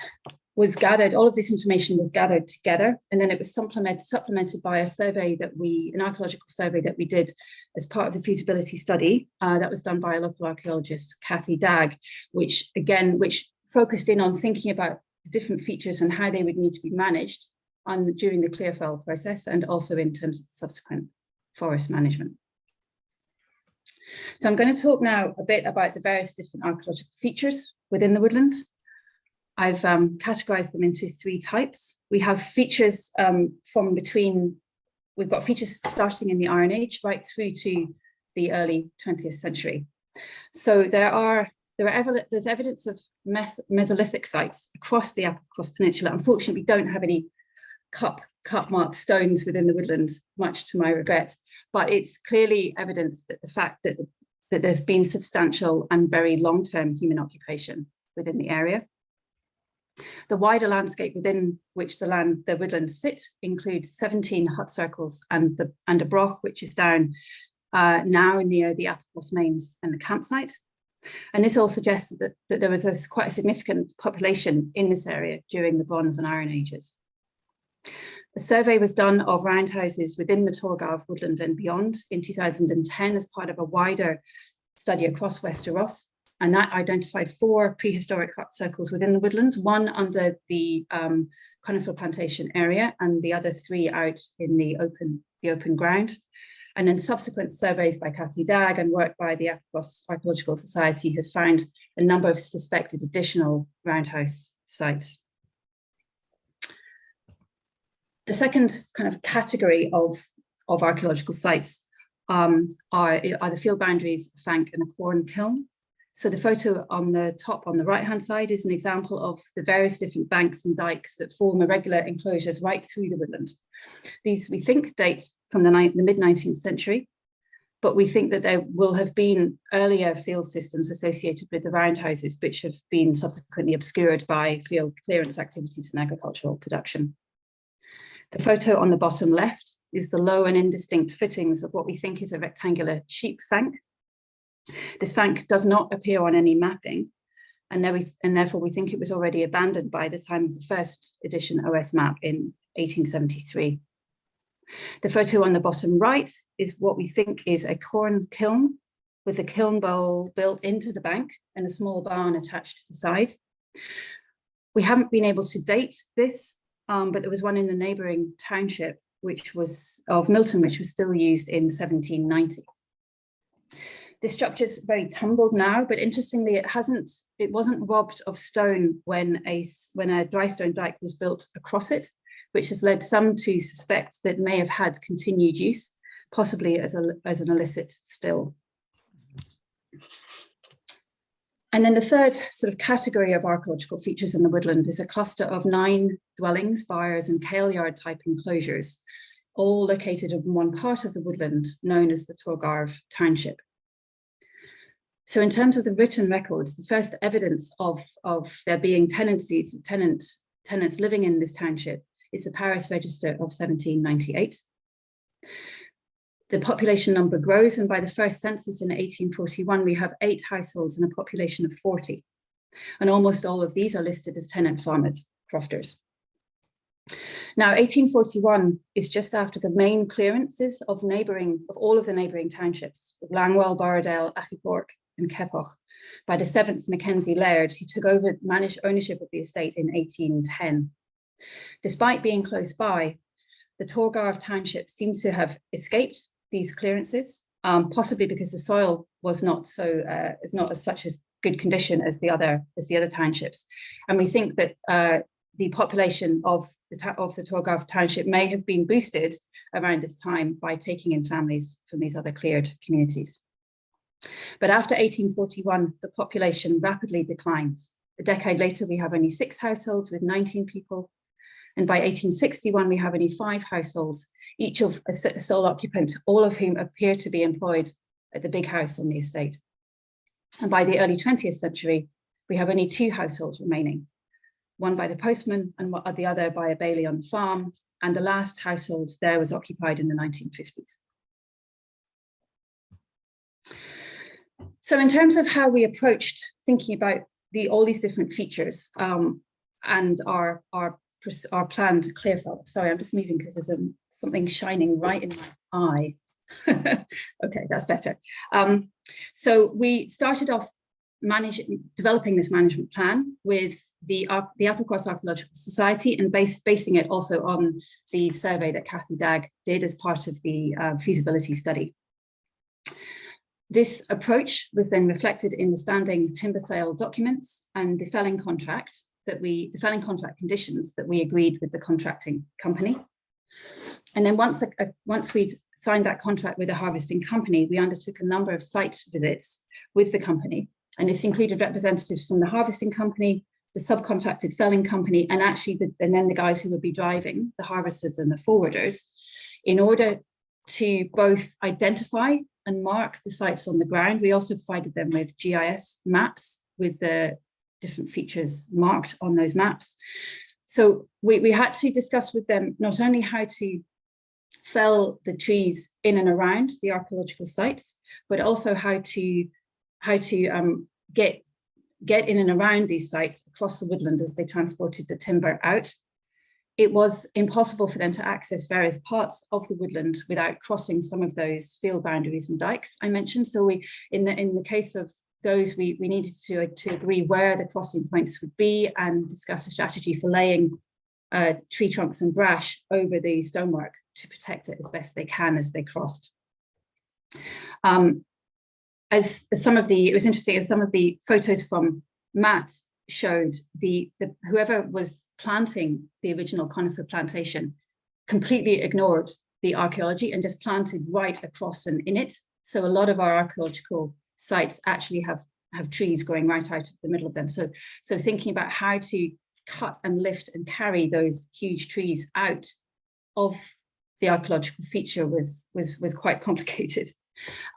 information was gathered together, and then it was supplemented by an archaeological survey that we did as part of the feasibility study that was done by a local archaeologist, Kathy Dagg, which focused in on thinking about the different features and how they would need to be managed during the clear fell process, and also in terms of subsequent forest management. So I'm going to talk now a bit about the various different archaeological features within the woodland. I've categorized them into 3 types. We have features we've got features starting in the Iron Age right through to the early 20th century. So there's evidence of Mesolithic sites across the Applecross Peninsula. Unfortunately, we don't have any cup marked stones within the woodland, much to my regret, but it's clearly evidence that the fact that there have been substantial and very long-term human occupation within the area. The wider landscape within which the woodlands sit includes 17 hut circles and a broch, which is down now near the Applecross Mains and the campsite. And this all suggests that there was quite a significant population in this area during the Bronze and Iron Ages. A survey was done of roundhouses within the Torgarve woodland and beyond in 2010 as part of a wider study across Wester Ross, and that identified 4 prehistoric hut circles within the woodland, 1 under the conifer plantation area and the other 3 out in the open ground. And then subsequent surveys by Kathy Dagg and work by the Applecross Archaeological Society has found a number of suspected additional roundhouse sites. The second kind of category of archaeological sites are the field boundaries, Fank and a corn kiln. So the photo on the top on the right-hand side is an example of the various different banks and dikes that form irregular enclosures right through the woodland. These, we think, date from the mid-19th century, but we think that there will have been earlier field systems associated with the roundhouses, which have been subsequently obscured by field clearance activities and agricultural production. The photo on the bottom left is the low and indistinct fittings of what we think is a rectangular sheep fank. This fank does not appear on any mapping, and therefore we think it was already abandoned by the time of the first edition OS map in 1873. The photo on the bottom right is what we think is a corn kiln with a kiln bowl built into the bank and a small barn attached to the side. We haven't been able to date this, but there was one in the neighbouring township, which was of Milton, which was still used in 1790. This structure is very tumbled now, but interestingly, it wasn't robbed of stone when a dry stone dike was built across it, which has led some to suspect that it may have had continued use, possibly as an illicit still. And then the third sort of category of archaeological features in the woodland is a cluster of 9 dwellings, byres and kail yard type enclosures, all located in one part of the woodland known as the Torgarve township. So in terms of the written records, the first evidence of there being tenants living in this township is the Paris Register of 1798. The population number grows, and by the first census in 1841, we have 8 households and a population of 40. And almost all of these are listed as tenant farmers, crofters. Now, 1841 is just after the main clearances of all of the neighbouring townships, of Langwell, Borrowdale, Achigork, and Keppoch, by the 7th Mackenzie Laird, who took over ownership of the estate in 1810. Despite being close by, the Torgarve township seems to have escaped these clearances, possibly because the soil was not as such as good condition as the other townships, and we think that the population of the Torgarve township may have been boosted around this time by taking in families from these other cleared communities. But after 1841, the population rapidly declines. A decade later, we have only 6 households with 19 people. And by 1861, we have only 5 households, each of a sole occupant, all of whom appear to be employed at the big house on the estate. And by the early 20th century, we have only 2 households remaining, one by the postman and the other by a bailey on the farm. And the last household there was occupied in the 1950s. So in terms of how we approached thinking about all these different features and our planned Clearfell. Sorry, I'm just moving because there's something shining right in my eye. Okay, that's better. So we started off developing this management plan with the Applecross Archaeological Society and basing it also on the survey that Cathy Dagg did as part of the feasibility study. This approach was then reflected in the standing timber sale documents and the felling contract conditions that we agreed with the contracting company. And then once we'd signed that contract with the harvesting company, we undertook a number of site visits with the company. And this included representatives from the harvesting company, the subcontracted felling company, and actually then the guys who would be driving, the harvesters and the forwarders, in order to both identify and mark the sites on the ground. We also provided them with GIS maps with the different features marked on those maps. So we had to discuss with them not only how to fell the trees in and around the archaeological sites, but also how to get in and around these sites across the woodland as they transported the timber out. It was impossible for them to access various parts of the woodland without crossing some of those field boundaries and dikes I mentioned. So in the case of those, we needed to agree where the crossing points would be and discuss a strategy for laying tree trunks and brash over the stonework to protect it as best they can as they crossed. It was interesting, as some of the photos from Matt showed, whoever was planting the original conifer plantation completely ignored the archaeology and just planted right across and in it. So a lot of our archaeological sites actually have trees growing right out of the middle of them. So thinking about how to cut and lift and carry those huge trees out of the archaeological feature was quite complicated.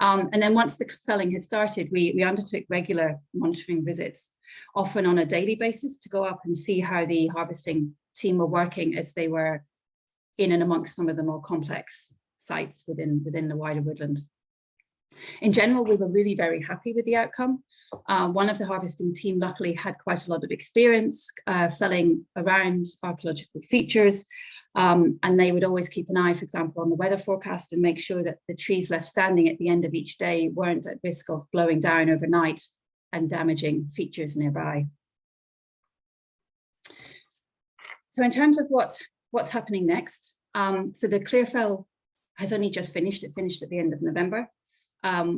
And then once the felling had started, we undertook regular monitoring visits, often on a daily basis, to go up and see how the harvesting team were working as they were in and amongst some of the more complex sites within the wider woodland. In general, we were really very happy with the outcome. One of the harvesting team luckily had quite a lot of experience felling around archaeological features, and they would always keep an eye, for example, on the weather forecast and make sure that the trees left standing at the end of each day weren't at risk of blowing down overnight and damaging features nearby. So in terms of what's happening next, so the Clearfell has only just finished. It finished at the end of November.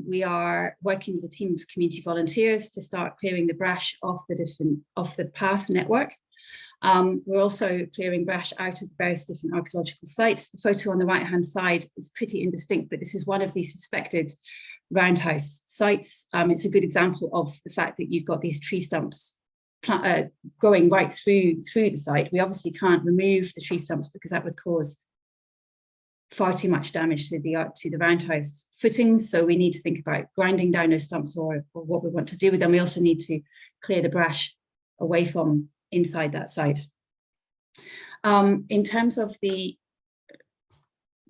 We are working with a team of community volunteers to start clearing the brash off the path network. We're also clearing brash out of the various different archaeological sites. The photo on the right-hand side is pretty indistinct, but this is one of the suspected roundhouse sites. It's a good example of the fact that you've got these tree stumps going right through the site. We obviously can't remove the tree stumps because that would cause far too much damage to the roundhouse footings. So we need to think about grinding down those stumps or what we want to do with them. We also need to clear the brash away from inside that site. In terms of the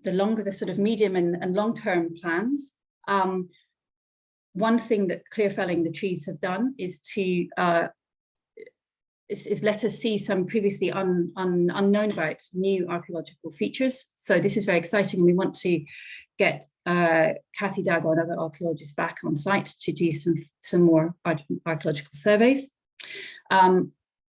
sort of medium and long-term plans, one thing that clear felling the trees have done is to let us see some previously unknown about new archaeological features. So this is very exciting, and we want to get Cathy Dagg or another archaeologist back on site to do some more archaeological surveys.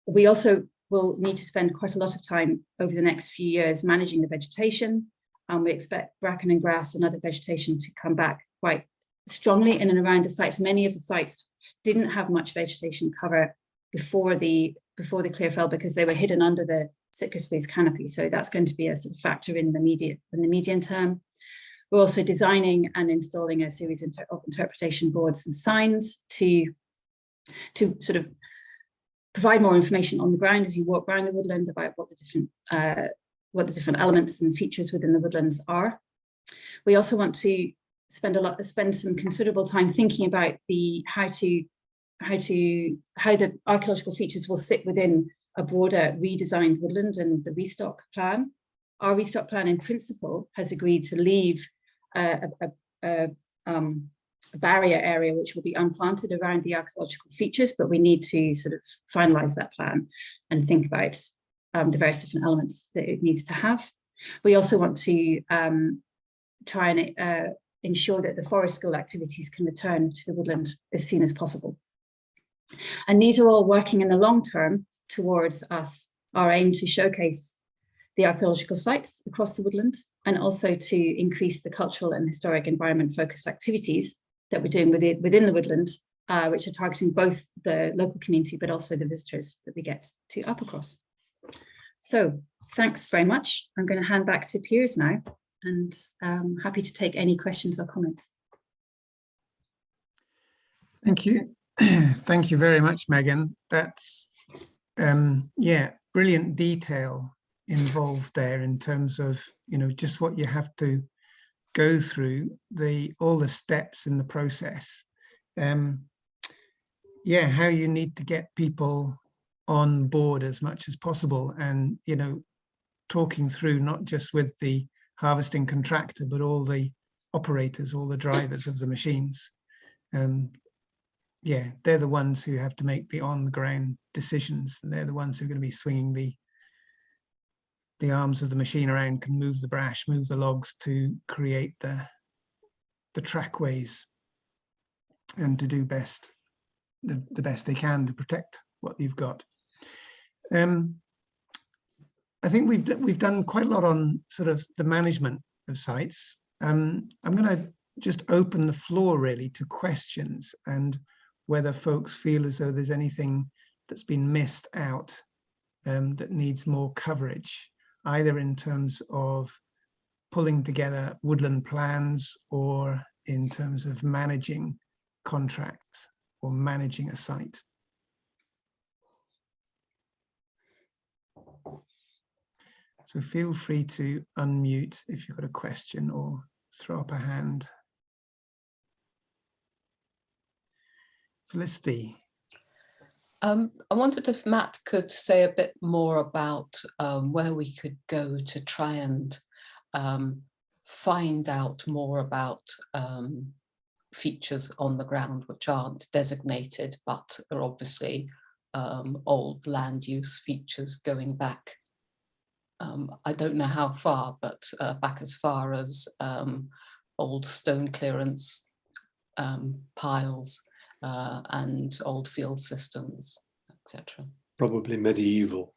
We also will need to spend quite a lot of time over the next few years managing the vegetation. We expect bracken and grass and other vegetation to come back quite strongly in and around the sites. Many of the sites didn't have much vegetation cover before the Clearfell because they were hidden under the citrus-based canopy. So that's going to be a sort of factor in the medium term. We're also designing and installing a series of interpretation boards and signs to sort of provide more information on the ground as you walk around the woodland about what the different elements and features within the woodlands are. We also want to spend some considerable time thinking about how the archaeological features will sit within a broader redesigned woodland and the restock plan. Our restock plan in principle has agreed to leave a barrier area which will be unplanted around the archaeological features, but we need to sort of finalize that plan and think about the various different elements that it needs to have. We also want to try and ensure that the forest school activities can return to the woodland as soon as possible. And these are all working in the long term towards our aim to showcase the archaeological sites across the woodland, and also to increase the cultural and historic environment focused activities that we're doing within the woodland, which are targeting both the local community but also the visitors that we get to Applecross. So thanks very much. I'm going to hand back to Piers now, and happy to take any questions or comments. Thank you. Thank you very much, Megan. That's yeah, brilliant detail involved there in terms of, you know, just what you have to go through, all the steps in the process. Yeah, how you need to get people on board as much as possible, and, you know, talking through not just with the harvesting contractor, but all the operators, all the drivers of the machines. Yeah, they're the ones who have to make the on-the-ground decisions, and they're the ones who are going to be swinging the arms of the machine around, can move the brash, move the logs to create the trackways, and to do the best they can to protect what you've got. I think we've done quite a lot on sort of the management of sites. I'm going to just open the floor really to questions, and whether folks feel as though there's anything that's been missed out that needs more coverage, either in terms of pulling together woodland plans, or in terms of managing contracts or managing a site. So feel free to unmute if you've got a question, or throw up a hand. Felicity. I wondered if Matt could say a bit more about where we could go to try and find out more about features on the ground which aren't designated, but are obviously old land use features going back. I don't know how far, but back as far as old stone clearance piles and old field systems, etc. Probably medieval.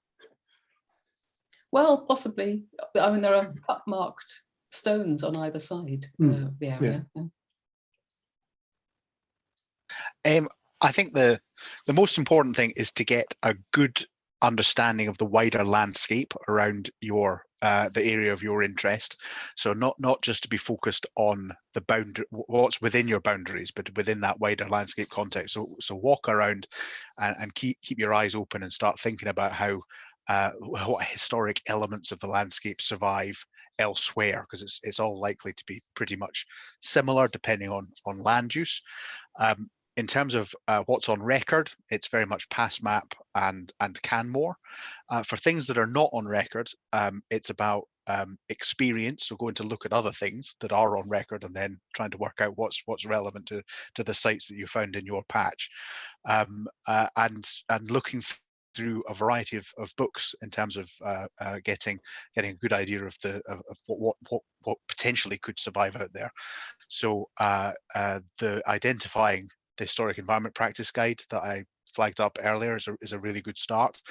Well, possibly. I mean, there are cut-marked stones on either side of the area. Yeah. I think the most important thing is to get a good understanding of the wider landscape around your the area of your interest. So not just to be focused on the boundary, what's within your boundaries, but within that wider landscape context. So walk around and keep your eyes open, and start thinking about how what historic elements of the landscape survive elsewhere, because it's all likely to be pretty much similar depending on land use. In terms of what's on record, it's very much past map and Canmore. For things that are not on record, it's about experience, so going to look at other things that are on record, and then trying to work out what's relevant to the sites that you found in your patch, and looking through a variety of books in terms of getting a good idea of what potentially could survive out there. So the identifying the Historic Environment Practice Guide that I flagged up earlier is a really good start.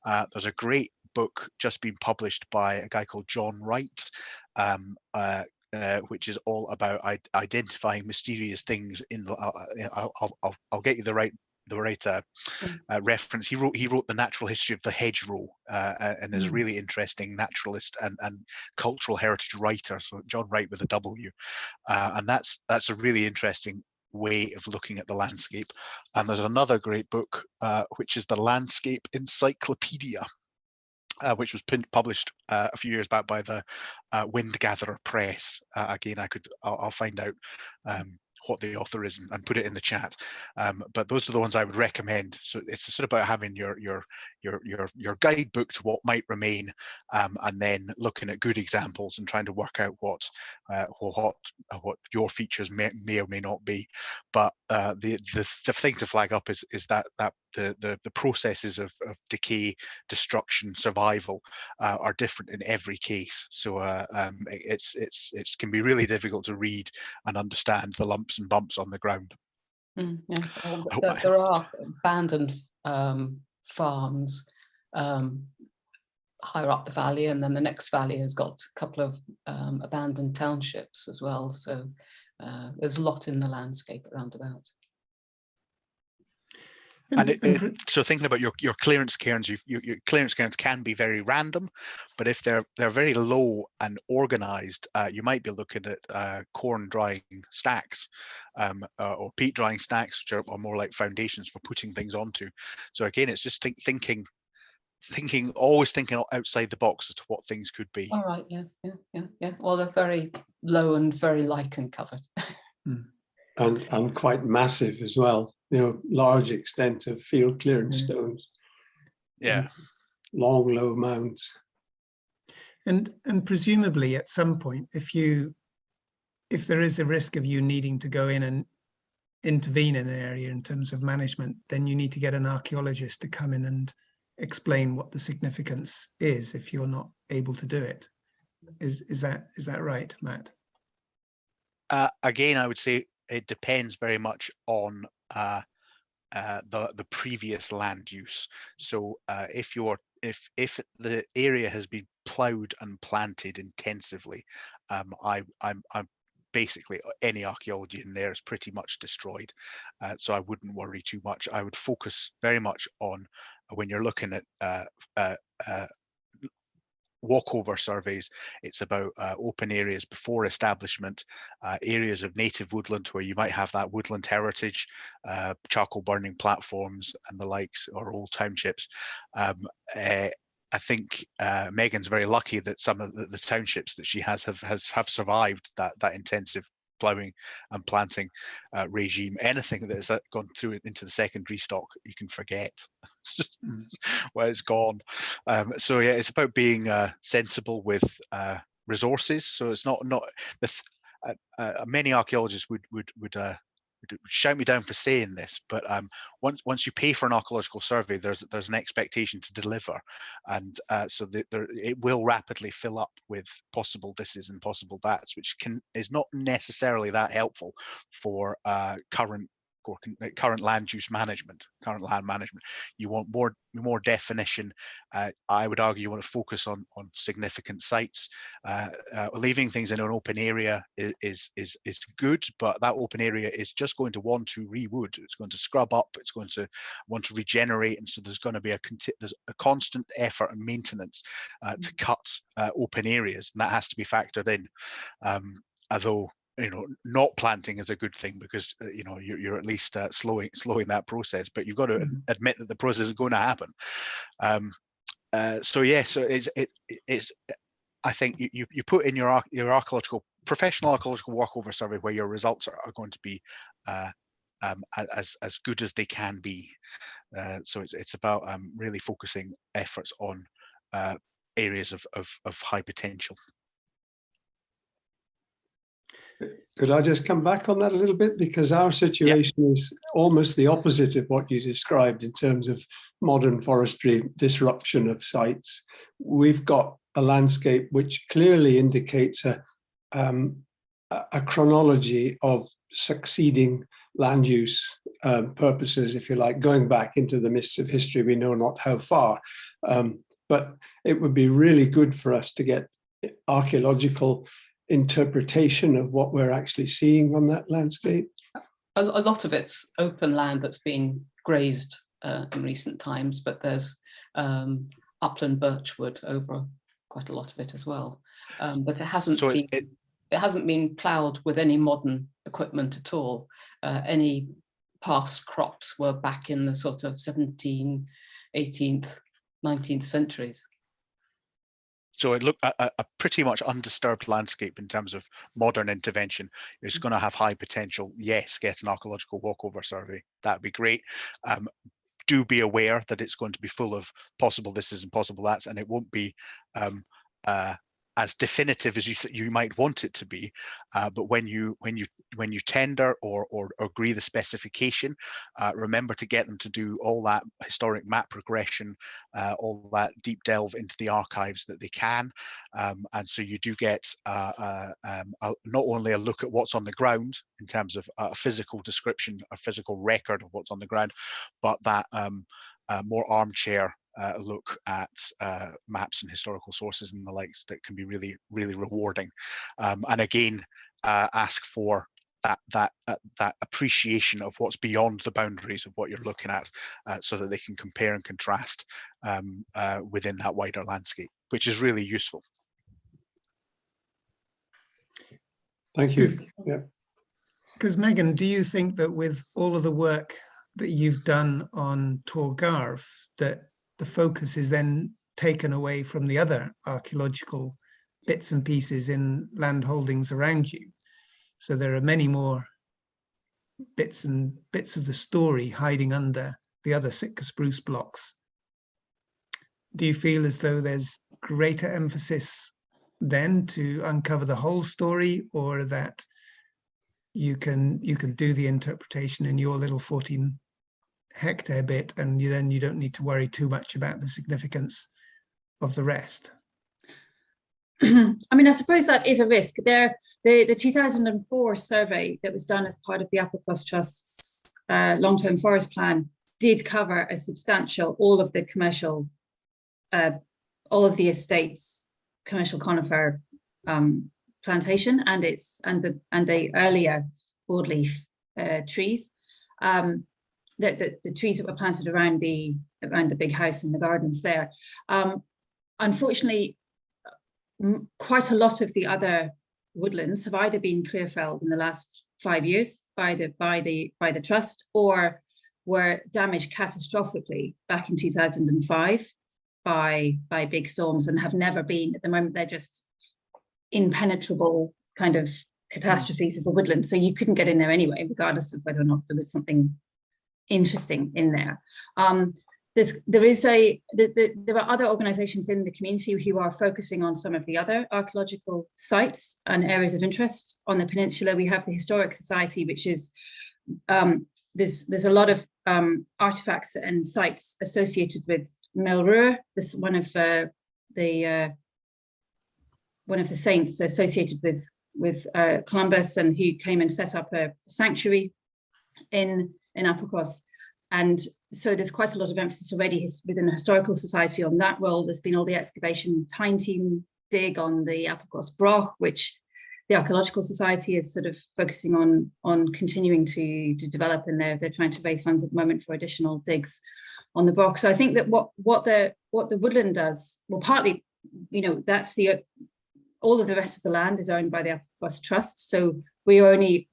There's a great book just been published by a guy called John Wright, which is all about identifying mysterious things in the, I'll get you the right right reference. He wrote The Natural History of the Hedgerow, and is a really interesting naturalist and cultural heritage writer. So John Wright with a W, and that's a really interesting way of looking at the landscape. And there's another great book, which is the Landscape Encyclopedia, which was published a few years back by the Windgatherer Press. Again, I'll find out what the author is and put it in the chat. But those are the ones I would recommend. So it's sort of about having your guidebook to what might remain, and then looking at good examples and trying to work out what your features may or may not be. But the thing to flag up is that the processes of decay, destruction, survival are different in every case. So it can be really difficult to read and understand the lumps and bumps on the ground. Yeah. There are abandoned farms higher up the valley, and then the next valley has got a couple of abandoned townships as well. So there's a lot in the landscape around about. And so thinking about your clearance cairns, your clearance cairns can be very random, but if they're very low and organized, you might be looking at corn drying stacks, or peat drying stacks, which are more like foundations for putting things onto. So again, it's just always thinking outside the box as to what things could be. All right, yeah. Well, they're very low and very lichen covered. And quite massive as well. Large extent of field clearance stones. Yeah. Long, low mounds. And presumably at some point, if there is a risk of you needing to go in and intervene in an area in terms of management, then you need to get an archaeologist to come in and explain what the significance is if you're not able to do it. Is that right, Matt? Again, I would say it depends very much on the previous land use. So if the area has been ploughed and planted intensively, I'm basically any archaeology in there is pretty much destroyed. So I wouldn't worry too much. I would focus very much on when you're looking at walkover surveys, it's about open areas before establishment, areas of native woodland where you might have that woodland heritage, charcoal burning platforms and the likes, or old townships. I think Megan's very lucky that some of the townships that she have survived that intensive ploughing and planting regime. Anything that has gone through into the secondary stock, you can forget. Well, it's gone. So yeah, it's about being sensible with resources. So it's not many archaeologists would shout me down for saying this, but once you pay for an archaeological survey, there's an expectation to deliver, and so it will rapidly fill up with possible thises and possible that's, which is not necessarily that helpful for current land use management, current land management. You want more definition. I would argue you want to focus on significant sites. Leaving things in an open area is good, but that open area is just going to want to rewood. It's going to scrub up. It's going to want to regenerate, and so there's going to be there's a constant effort and maintenance to cut open areas, and that has to be factored in. Although not planting is a good thing, because you're at least slowing that process, but you've got to admit that the process is going to happen. So it's I think you put in your professional archaeological walkover survey where your results are going to be as good as they can be. So it's about really focusing efforts on areas of high potential. Could I just come back on that a little bit? Because our situation is almost the opposite of what you described in terms of modern forestry disruption of sites. We've got a landscape which clearly indicates a chronology of succeeding land use purposes, if you like, going back into the mists of history, we know not how far. But it would be really good for us to get archaeological interpretation of what we're actually seeing on that landscape. A lot of it's open land that's been grazed in recent times, but there's upland birchwood over quite a lot of it as well. But it hasn't been it hasn't been ploughed with any modern equipment at all. Any past crops were back in the sort of 17th, 18th, 19th centuries. So it looked a pretty much undisturbed landscape in terms of modern intervention. It's going to have high potential. Yes, get an archaeological walkover survey. That'd be great. Do be aware that it's going to be full of possible this and possible that's, and it won't be as definitive as you might want it to be. But when you tender or agree the specification, remember to get them to do all that historic map regression, all that deep delve into the archives that they can, and so you do get not only a look at what's on the ground in terms of a physical description, a physical record of what's on the ground, but that more armchair look at maps and historical sources and the likes that can be really, really rewarding. And again, ask for that appreciation of what's beyond the boundaries of what you're looking at, so that they can compare and contrast within that wider landscape, which is really useful. Thank you. Yeah. Because Megan, do you think that with all of the work that you've done on Tor Garv, that the focus is then taken away from the other archaeological bits and pieces in land holdings around you? So there are many more bits of the story hiding under the other Sitka spruce blocks. Do you feel as though there's greater emphasis then to uncover the whole story, or that you can do the interpretation in your little 14-hectare bit, and then you don't need to worry too much about the significance of the rest? I mean, I suppose that is a risk. The 2004 survey that was done as part of the Applecross Trust's long-term forest plan did cover a substantial, all of the commercial, all of the estates, commercial conifer plantation, and the earlier broadleaf trees. The trees that were planted around the big house and the gardens there. Unfortunately, quite a lot of the other woodlands have either been clear felled in the last 5 years by the trust, or were damaged catastrophically back in 2005 by big storms, and have never been. At the moment, they're just impenetrable kind of catastrophes of the woodland. So you couldn't get in there anyway, regardless of whether or not there was something interesting in there. There are other organisations in the community who are focusing on some of the other archaeological sites and areas of interest on the peninsula. We have the Historic Society, which is there's a lot of artifacts and sites associated with Melrure. This one of the saints associated with Columbus, and who came and set up a sanctuary in Applecross. And so there's quite a lot of emphasis already within the Historical Society on that role. There's been all the excavation Tyne team dig on the Applecross Broch, which the Archaeological Society is sort of focusing on continuing to develop, and they're trying to raise funds at the moment for additional digs on the Broch. So I think that what the woodland does, well, partly, that's all of the rest of the land is owned by the Applecross Trust. So we only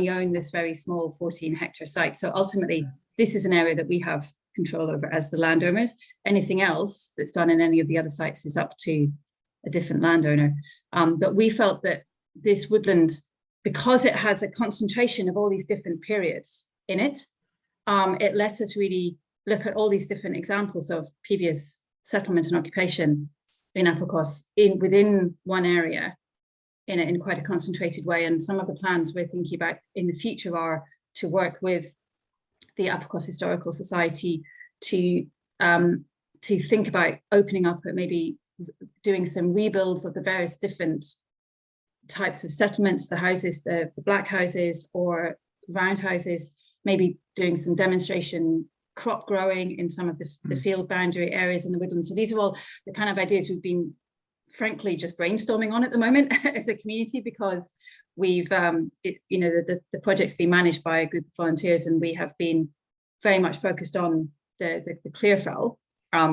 own this very small 14-hectare site. So ultimately, this is an area that we have control over as the landowners. Anything else that's done in any of the other sites is up to a different landowner. But we felt that this woodland, because it has a concentration of all these different periods in it, it lets us really look at all these different examples of previous settlement and occupation in Applecross within one area in quite a concentrated way. And some of the plans we're thinking about in the future are to work with the Applecross Historical Society to think about opening up and maybe doing some rebuilds of the various different types of settlements, the houses, the black houses or round houses, maybe doing some demonstration crop growing in some of the field boundary areas in the woodlands. So these are all the kind of ideas we've been frankly just brainstorming on at the moment as a community, because we've, the project's been managed by a group of volunteers, and we have been very much focused on the clearfell,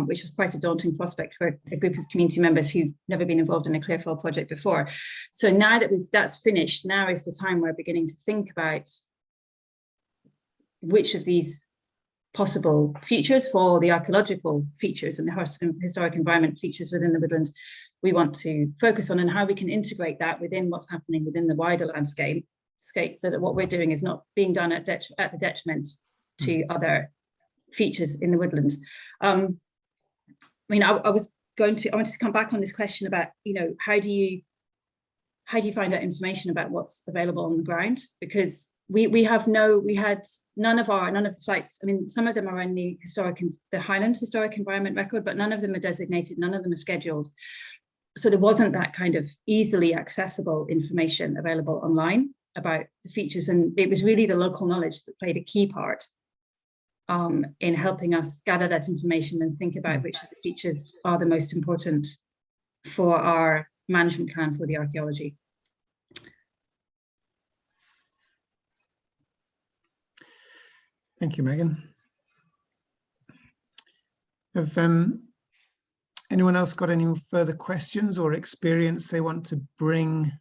which was quite a daunting prospect for a group of community members who've never been involved in a clearfell project before. So now that that's finished, now is the time we're beginning to think about which of these possible features for the archaeological features and the historic environment features within the woodland we want to focus on, and how we can integrate that within what's happening within the wider landscape, so that what we're doing is not being done at the detriment to other features in the woodland. I wanted to come back on this question about, how do you find out information about what's available on the ground? Because we had none of the sites. I mean, some of them are in the Highland Historic Environment Record, but none of them are designated, none of them are scheduled. So there wasn't that kind of easily accessible information available online about the features. And it was really the local knowledge that played a key part in helping us gather that information and think about which of the features are the most important for our management plan for the archaeology. Thank you, Megan. Have anyone else got any further questions or experience they want to bring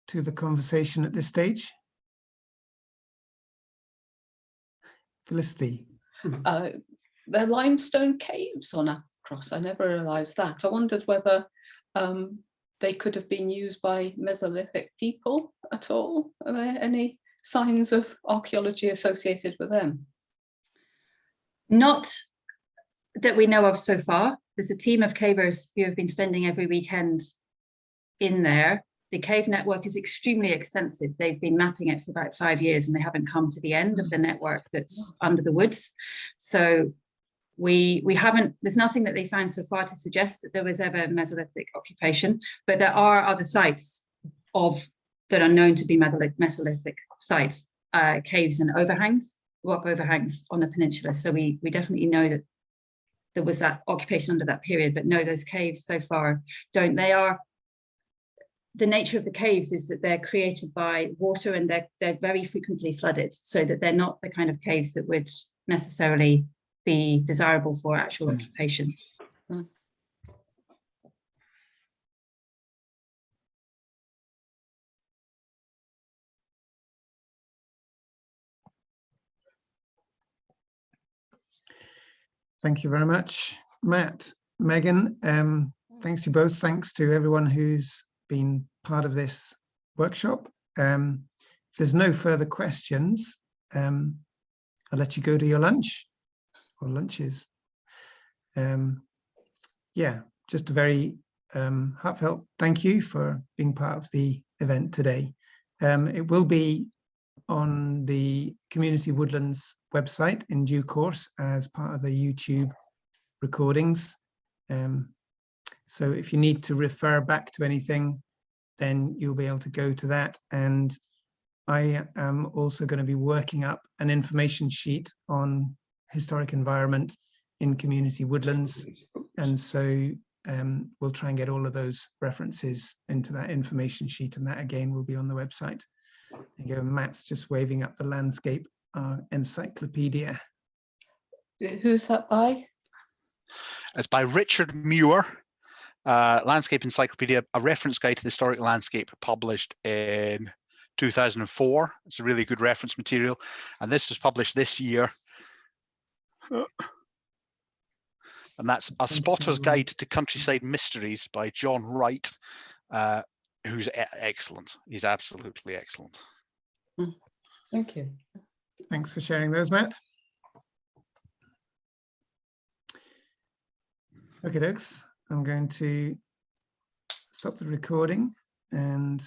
to the conversation at this stage? Felicity. They're limestone caves on Applecross. I never realised that. I wondered whether they could have been used by Mesolithic people at all. Are there any signs of archaeology associated with them? Not that we know of so far. There's a team of cavers who have been spending every weekend in there. The cave network is extremely extensive. They've been mapping it for about 5 years, and they haven't come to the end of the network that's under the woods. So we haven't, there's nothing that they found so far to suggest that there was ever Mesolithic occupation, but there are other sites that are known to be Mesolithic sites, caves and overhangs, rock overhangs on the peninsula. So we definitely know that there was that occupation under that period, but no, those caves so far don't. The nature of the caves is that they're created by water, and they're very frequently flooded, so that they're not the kind of caves that would necessarily be desirable for actual occupation. Thank you very much, Matt, Megan. Thanks to you both. Thanks to everyone who's been part of this workshop. If there's no further questions, I'll let you go to your lunch or lunches. Yeah, just a very heartfelt thank you for being part of the event today. It will be on the Community Woodlands website in due course as part of the YouTube recordings. So if you need to refer back to anything, then you'll be able to go to that. And I am also going to be working up an information sheet on historic environment in community woodlands. And so we'll try and get all of those references into that information sheet, and that again will be on the website. There you go. Matt's just waving up the landscape encyclopedia. Who's that by? It's by Richard Muir. Landscape Encyclopedia, a reference guide to the historic landscape, published in 2004. It's a really good reference material, and this was published this year. And that's A Spotter's Guide to Countryside Mysteries by John Wright, who's excellent. He's absolutely excellent. Thank you. Thanks for sharing those, Matt. Okay, folks, I'm going to stop the recording and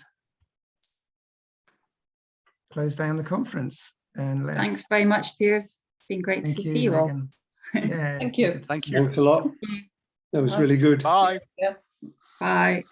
close down the conference. And thanks very much, Piers. It's been great to see you all. Yeah, Thank you. Thank you. Thanks a lot. That was really good. Bye. Bye.